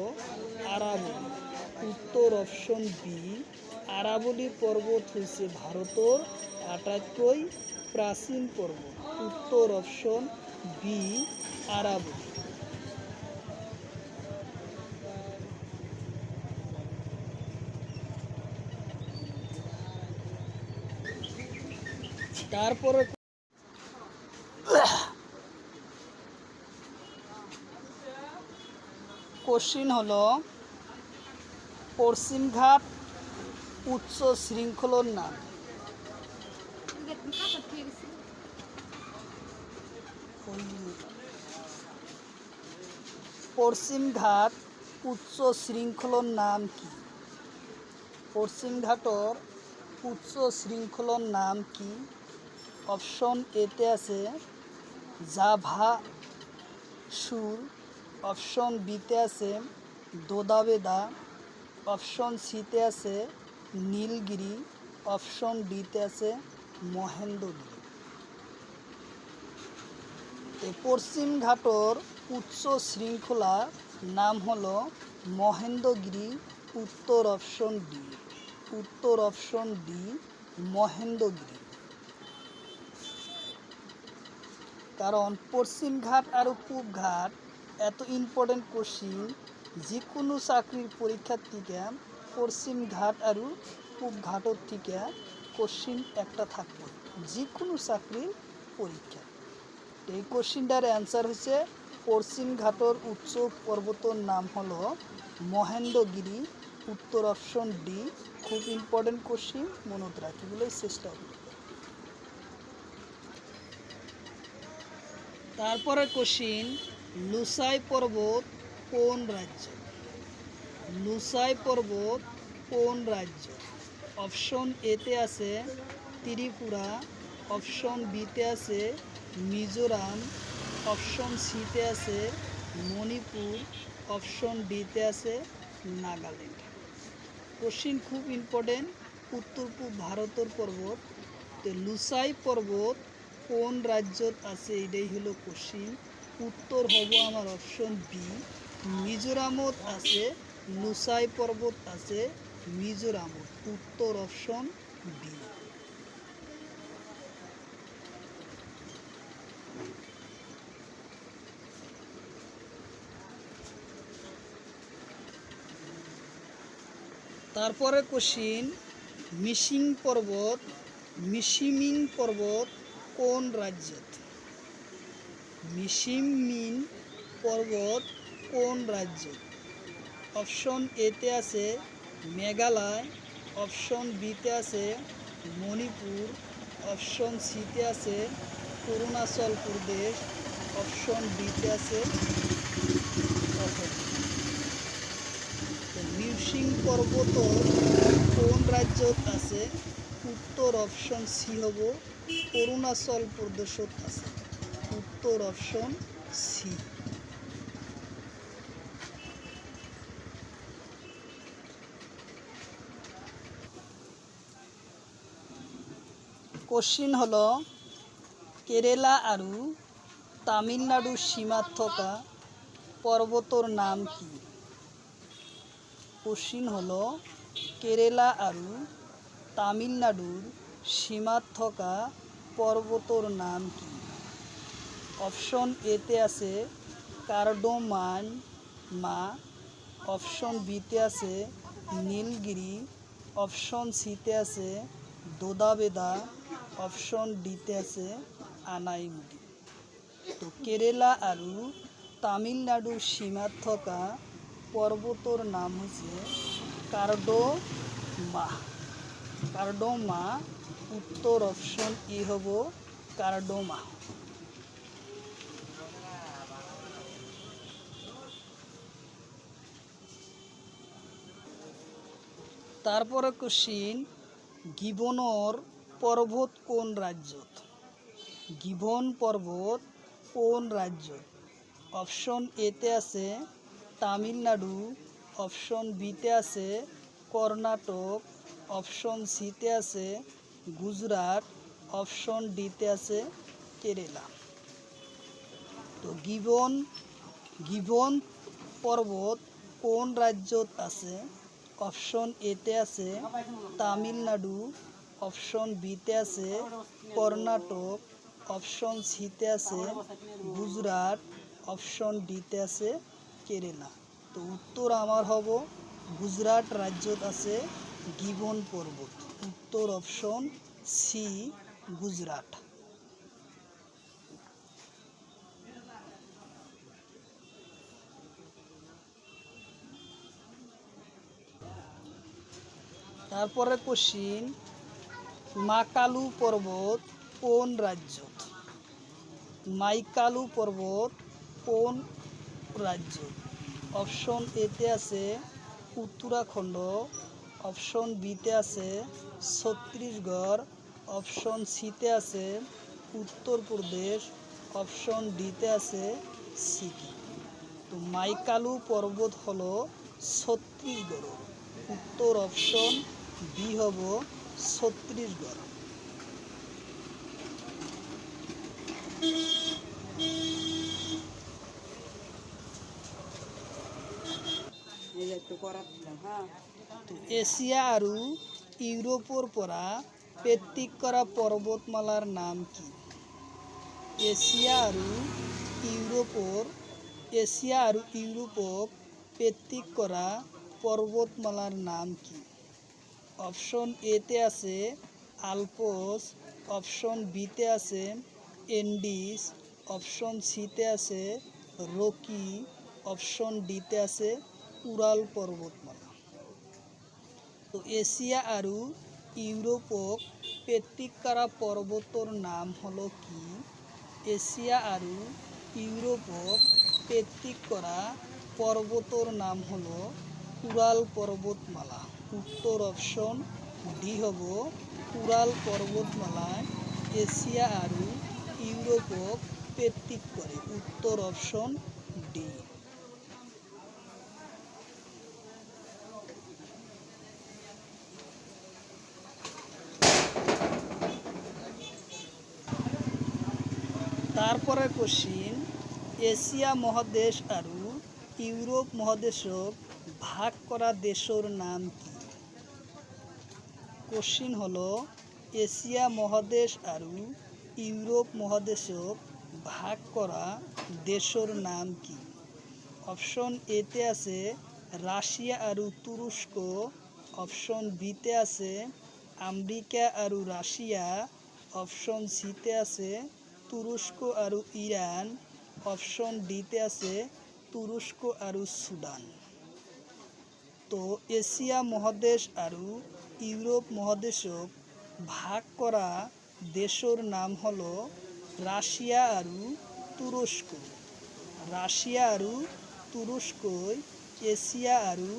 আরাবলী। উত্তর অপশন বি, আরাবলী পর্বত হচ্ছে ভারতের আটাইতকৈ প্রাচীন পর্বত। উত্তর অপশন বি, আরাবলী। তারপরে কোশ্চিন হলো পশ্চিমঘাট উচ্চ শৃঙ্খলার নাম। পশ্চিমঘাট উচ্চ শৃঙ্খলার নাম কি? পশ্চিমঘাটর উচ্চ শৃঙ্খলার নাম কি? অপশন এতে আছে জাভা সুর, অপশন বিতে আছে দোদাবেদা, অপশন সিতে আছে নীলগিরি, অপশন ডিতে আছে মহেন্দ্রগিরি। এই পশ্চিমঘাটর উচ্চ শৃঙ্খলা নাম হলো মহেন্দ্রগিরি। উত্তর অপশন ডি। উত্তর অপশন ডি, মহেন্দ্রগিরি। কারণ পশ্চিমঘাট আর পূবঘাট এত ইম্পর্টেন্ট কোশ্চিন, যে কোনো চাকরির পরীক্ষার থেকে পশ্চিমঘাট আর পূবঘাটর থেকে কোশ্চিন একটা থাকবে যে কোনো চাকরির পরীক্ষা। এই কোশ্চিনটার অ্যান্সার হচ্ছে পশ্চিমঘাটর উচ্চ পর্বতের নাম হলো মহেন্দ্রগিরি। উত্তর অপশন ডি। খুব ইম্পর্টেন্ট কোশ্চিন, মনে রাখিগুলোই চেষ্টা করি। তারপরে কোশ্চিন, লুসাই পর্বত কোন রাজ্য? লুসাই পর্বত কোন রাজ্য? অপশন এতে আছে ত্রিপুরা, অপশন বিতে আছে মিজোরাম, অপশন সিতে আছে মণিপুর, অপশন ডিতে আছে নাগাল্যান্ড। কোশ্চিন খুব ইম্পর্টেন্ট, উত্তর পূর্ব ভারতের পর্বত। তো লুসাই পর্বত কোন রাজ্যত আছে, এটাই হলো কোশ্চিন। উত্তর হব আমার অপশন বি, মিজোরামত আছে লুসাই পর্বত আছে মিজোরামত। উত্তর অপশন বি। তারপরে কোশ্চিন, মিসিমিন পর্বত কোন রাজ্যত? মিসিমিন পর্বত কোন রাজ্যত? অপশন এতে আছে মেঘালয়, অপশন বিতে আছে মণিপুর, অপশন সিতে আছে অরুণাচল প্রদেশ, অপশন ডিতে আছে অসম। মিসিং পর্বত কোন রাজ্যত আছে? উত্তর অপশন সি হব অরুণাচল প্রদেশত আছে। উত্তর অপশন সি। কোশ্চিন হলো কেরালা আর তামিলনাড়ুর সীমাত থকা পর্বতর নাম কি? কোশ্চিন হলো কেরালা আর তামিলনাড়ুর সীমাত থকা পর্বতর নাম কি? অপশন এতে আছে কার্ডোমামা, অপশন বিতে আছে নীলগিরি, অপশন সিতে আছে দোদাবেদা, অপশন ডিতে আছে আনাইমুদি। তো কেরালা আর তামিলনাড়ুর সীমাত থকা পর্বতর নাম হচ্ছে কার্ডোমা। উত্তর অপশন ই হব কার্ডোমা। তারপরে কোশ্চিন, গিবনের পর্বত কোন রাজ্যত? গিবন পর্বত কোন রাজ্যত? অপশন এতে আছে তামিলনাড়ু, অপশন বিতে আছে কর্ণাটক, অপশন সিতে আছে গুজরাট, অপশন ডিতে আছে কেরালা। তো গিবন গিবন পর্বত কোন রাজ্যত আছে? অপশন এতে আছে তামিলনাড়ু, অপশন বিতে আছে কর্ণাটক, অপশন সিতে আছে গুজরাট, অপশন ডিতে আছে কেরালা। তো উত্তর আমার হব গুজরাট রাজ্যত আছে গিবন পর্বত। উত্তর অপশন সি গুজরাট। তারপরে কোশ্চিন, মাকালু পর্বত কোন রাজ্যত? মাইকালু পর্বত কোন রাজ্য? অপশন এতে আছে উত্তরাখণ্ড, অপশন বিতে আছে ছত্তিশগড়, অপশন সিতে আছে উত্তরপ্রদেশ, অপশন ডিতে আছে সিকিম। তো মাইকালু পর্বত হলো ছত্তিশগড়। উত্তর অপশন বি হব ছত্তিশগড়। তো এশিয়া আৰু ইউৰোপৰ পৰা পেত্তিক কৰা পৰ্বতমালাৰ নাম কি? এছিয়া আৰু ইউৰোপক পেত্তিক কৰা পৰ্বতমালাৰ নাম কি? অপশন এতে আছে আলপস, অপশন বিতে আছে এন্ডিজ, অপশন সিতে আছে রকি, অপশন ডিতে আছে উরাল পর্বতমালা। তো এশিয়া আৰু ইউৰোপক পেত্তিক কৰা পৰ্বতৰ নাম হলো কি? এশিয়া আৰু ইউৰোপক পেত্তিক কৰা পৰ্বতৰ নাম হলো উরাল পর্বতমালা। উত্তর অপশন ডি হব উরাল পর্বতমালায় এশিয়া আৰু ইউৰোপক পেত্তিক করে। উত্তর অপশন ডি। তারপরে কোশ্চিন, এশিয়া মহাদেশ আৰু ইউরোপ মহাদেশক ভাগ করা দেশৰ নাম কি? কোশ্চিন হলো এশিয়া মহাদেশ আৰু ইউরোপ মহাদেশক ভাগ করা দেশৰ নাম কি? অপশন এতে আছে রাশিয়া আৰু তুরস্ক, অপশন বিতে আছে আমেরিকা আৰু রাশিয়া, অপশন সিতে আছে তুরস্ক আৰু ইরান, অপশন ডিতে আছে তুরস্ক আৰু সুদান। তো এশিয়া মহাদেশ আৰু ইউরোপ মহাদেশক ভাগ করা দেশৰ নাম হলো রাশিয়া আৰু তুরস্ক। রাশিয়া আৰু তুরস্কই এশিয়া আৰু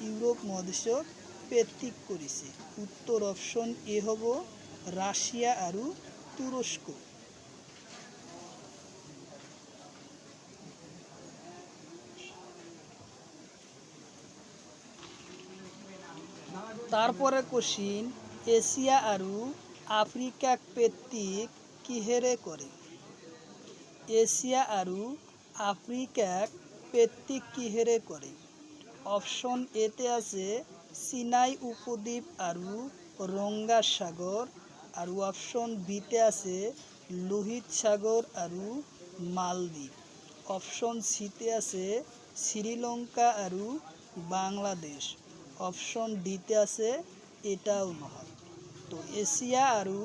ইউরোপ মহাদেশক পেত্তিক করেছে। উত্তর অপশন এ হব রাশিয়া আৰু তুরস্ক। তারপরে কোশ্চিন, এশিয়া আৰু আফ্রিকাক পেত্তিক কিহেৰে কৰে? এশিয়া আৰু আফ্রিকাক পেত্তিক কিহেৰে কৰে? অপশন এতে আছে সিনাই উপদ্বীপ আৰু ৰংগা সাগৰ, আৰু অপশন বিতে আছে লোহিত সাগর আৰু মালদ্বীপ, অপশন সিতে আছে শ্রীলঙ্কা আৰু বাংলাদেশ, অপশন ডিতে আছে এটাও নহয়। তো এশিয়া আৰু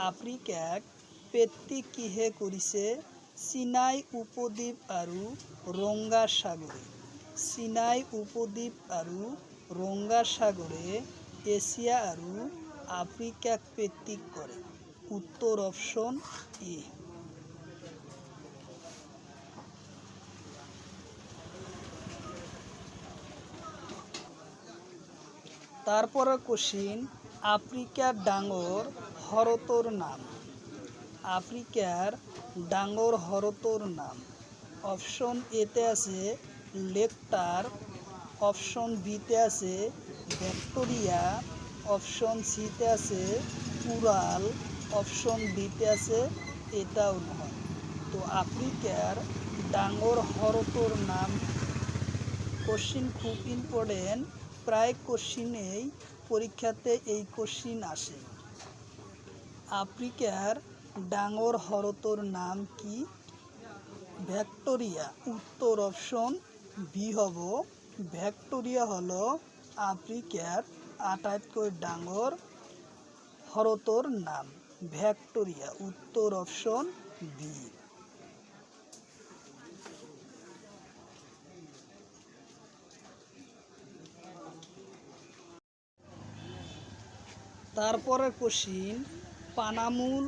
আফ্রিকাক পেত্তিক কিহে কৰিছে? সিনাই উপদ্বীপ আৰু ৰংগা সাগৰে। সিনাই উপদ্বীপ আৰু ৰংগা সাগরে এশিয়া আৰু আফ্রিকাক পেত্তিক করে। উত্তর অপশন এ। তারপরে কোশ্চিন, আফ্রিকার ডাঙর হ্রদৰ নাম। আফ্রিকার ডাঙর হ্রদৰ নাম। অপশন এতে আছে লেকটার, অপশন বিতে আছে ভিক্টোরিয়া, অপশন সিতে আছে উরাল, অপশন ডিতে আছে এটাও নহয়। তো আফ্রিকার ডাঙর হ্রদর নাম কি? কোশ্চিন খুব ইম্পর্টেন্ট, প্রায় কোশ্চিনেই পরীক্ষাতে এই কোশ্চিন আসে। আফ্রিকার ডাঙর হ্রদর নাম কি? ভিক্টোরিয়া। উত্তর অপশন বি হব ভিক্টোরিয়া হলো আফ্রিকার আটাইতকৈ ডাঙর হ্রদর নাম ভিক্টোরিয়া। উত্তর অপশন বি। তারপরে কোশ্চিন, পানামুল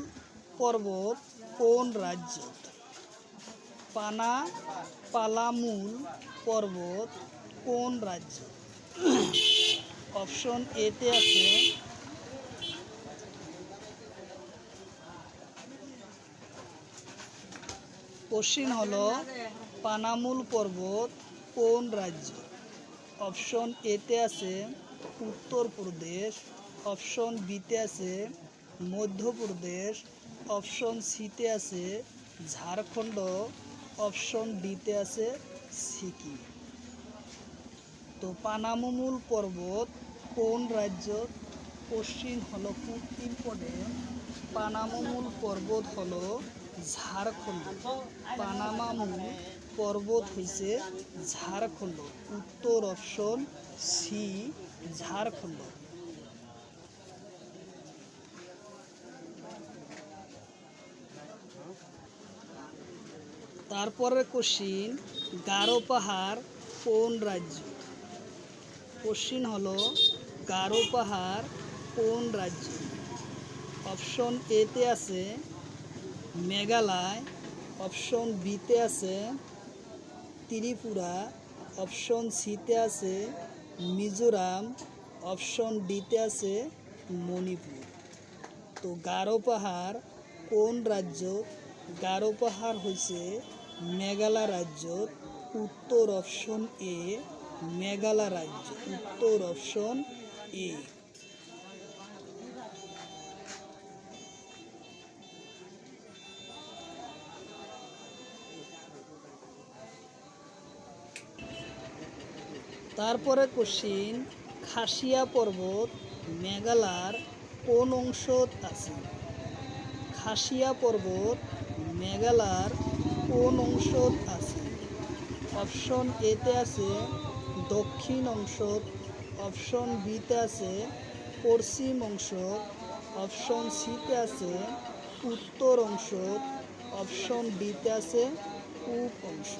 পর্বত কোন রাজ্যত? পালামুল পর্বত কোন রাজ্য? অপশন এতে আছে কোশ্চিন হলো পানামুল পর্বত কোন রাজ্য? অপশন এতে আছে উত্তরপ্রদেশ, অপশন বিতে আছে মধ্যপ্রদেশ, অপশন সিতে আছে ঝাড়খণ্ড, অপশন ডিতে আছে সিকিম। তো পানামুল পর্বত কোন রাজ্য? কোশ্চিন হলো খুব ইম্পর্টেন্ট। পানামুল পর্বত হলো ঝাড়খণ্ড। পানামুল পর্বত হইছে ঝাড়খণ্ড। উত্তর অপশন সি ঝাড়খণ্ড। তারপরে কোশ্চিন, গারো পাহাড় কোন রাজ্য? কোশ্চিন হলো গারো পাহাড় কোন রাজ্য? অপশন এতে আছে মেঘালয়, অপশন বিতে আছে ত্রিপুরা, অপশন সিতে আছে মিজোরাম, অপশন ডিতে আছে মণিপুর। তো গারো পাহাড় কোন রাজ্য? গারো পাহাড় হয়েছে মেঘালয় রাজ্য। উত্তর অপশন এ মেঘালয় রাজ্য। উত্তর অপশন এ। তারপরে কোশ্চিন, খাসিয়া পর্বত মেঘালয়ের কোন অংশত আছে? খাসিয়া পর্বত মেঘালয়ের কোন অংশত আছে? অপশন এতে আছে দক্ষিণ অংশত, অপশন বিতে আছে পশ্চিম অংশত, অপশন সিতে আছে উত্তর অংশত, অপশন ডিতে আছে পূব অংশ।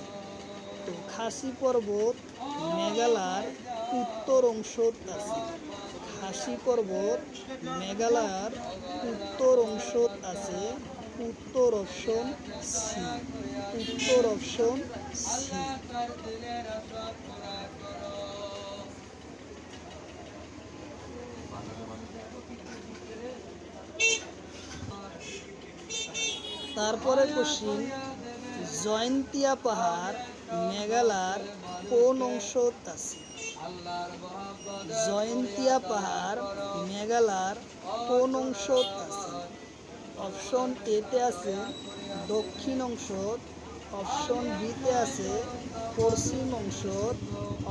তো খাসি পর্বত মেঘালয়ের উত্তর অংশত আছে। খাসি পর্বত মেঘালয়ের উত্তর অংশত আছে। উত্তর অপশন সি। উত্তর অপশন সি। তারপরে কোশ্চিন, জয়ন্তিয়া পাহাড় মেঘালয়ের কোন অংশত আছে? জয়ন্তিয়া পাহাড় মেঘালয়ের কোন অংশত আছে? অপশন এতে আছে দক্ষিণ অংশত, অপশন বিতে আছে পশ্চিম অংশত,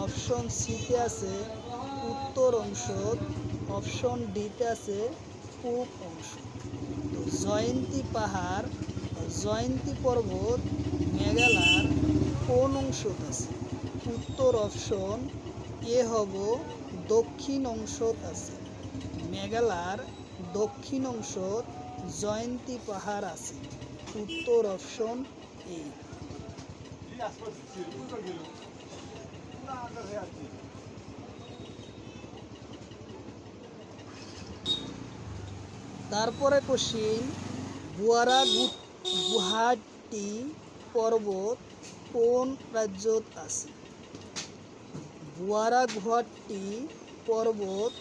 অপশন সিতে আছে উত্তর অংশত, অপশন ডিতে আছে পূব অংশ। তো জয়ন্তী পর্বত মেঘালয়ের কোন অংশত আছে? উত্তর অপশন এ হব দক্ষিণ অংশত আছে। মেঘালয়ের দক্ষিণ অংশত জয়ন্তী পাহাড় আছে। উত্তর অপশন এ। তারপরে কোশ্চিন, গুয়াহাটি পর্বত কোন রাজ্যত আছে? গুয়াহাটি পর্বত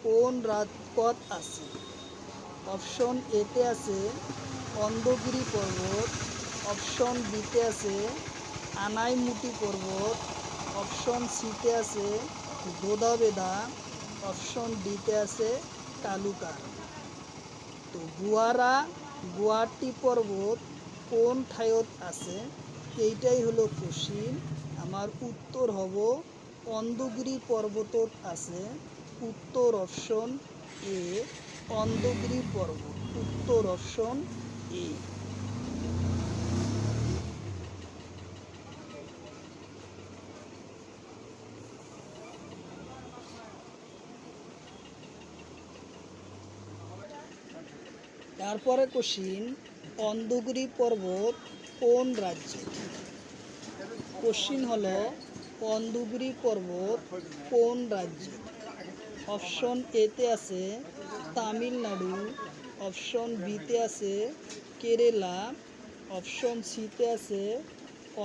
কোন রাজ্যত আছে? অপশন এতে আছে অন্দরগিরি পর্বত, অপশন বিতে আছে আনাইমুটি পর্বত, অপশন সিতে আছে গোদাবেদা, অপশন ডিতে আছে কালুকার। তো গুয়াহাটি পর্বত কোন ঠাইত আছে? এইটাই হলো কোশ্চিন। আমার উত্তর হব অন্ধগিরি পর্বতত আছে। উত্তর অপশন এ, অন্ধগিরি পর্বত। উত্তর অপশন এ। তারপরে কোশ্চিন, অন্ধগিরি পর্বত কোন রাজ্য? কোশ্চিন হলো অন্ধগিরি পর্বত কোন রাজ্য? অপশন এতে আছে তামিলনাড়ু, অপশন বিতে আছে কেরালা, অপশন সিতে আছে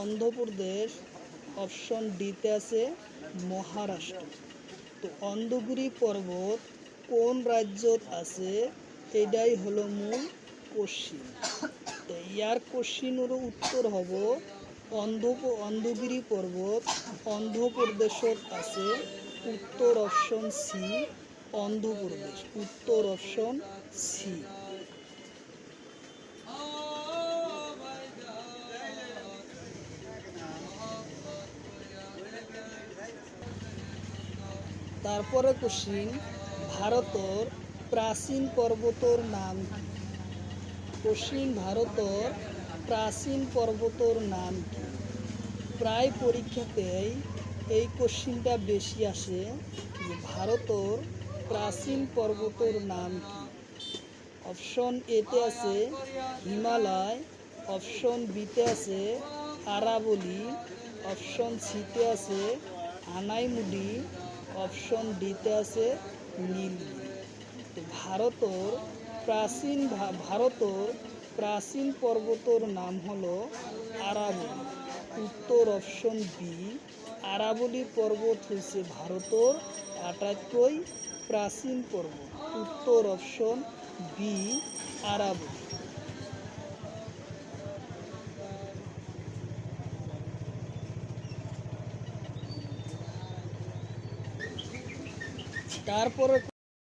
অন্ধ্রপ্রদেশ, অপশন ডিতে আছে মহারাষ্ট্র। তো অন্ধগিরি পর্বত কোন রাজ্যত আছে, এটাই হলো মূল কোশ্চিন। তো ইয়ার কোশ্চিনেরও উত্তর হব অন্ধগিরি পর্বত অন্ধ্রপ্রদেশত আছে। উত্তর অপশন সি, অন্ধ্রপ্রদেশ। উত্তর অপশন সি। তারপরে কোশ্চিন, ভারতের প্রাচীন পর্বতর নাম কি? কোশ্চিন, ভারতের প্রাচীন পর্বতর নাম কি? প্রায় পরীক্ষাতেই এই কোশ্চিনটা বেশি আসে যে ভারতের প্রাচীন পর্বতর নাম কি? অপশন এতে আছে হিমালয়, অপশন বিতে আছে আরাবলি, অপশন সিতে আছে আনাইমুডি, অপশন ডিতে আছে নীলগিরি। তো ভারতের প্রাচীন পর্বতর নাম হলো আরাবলি। উত্তর অপশন বি, আরাবলি পর্বত হচ্ছে ভারতের আটাইতকৈ প্রাচীন পর্বত। উত্তর অপশন বি, আরাবলি। তারপরে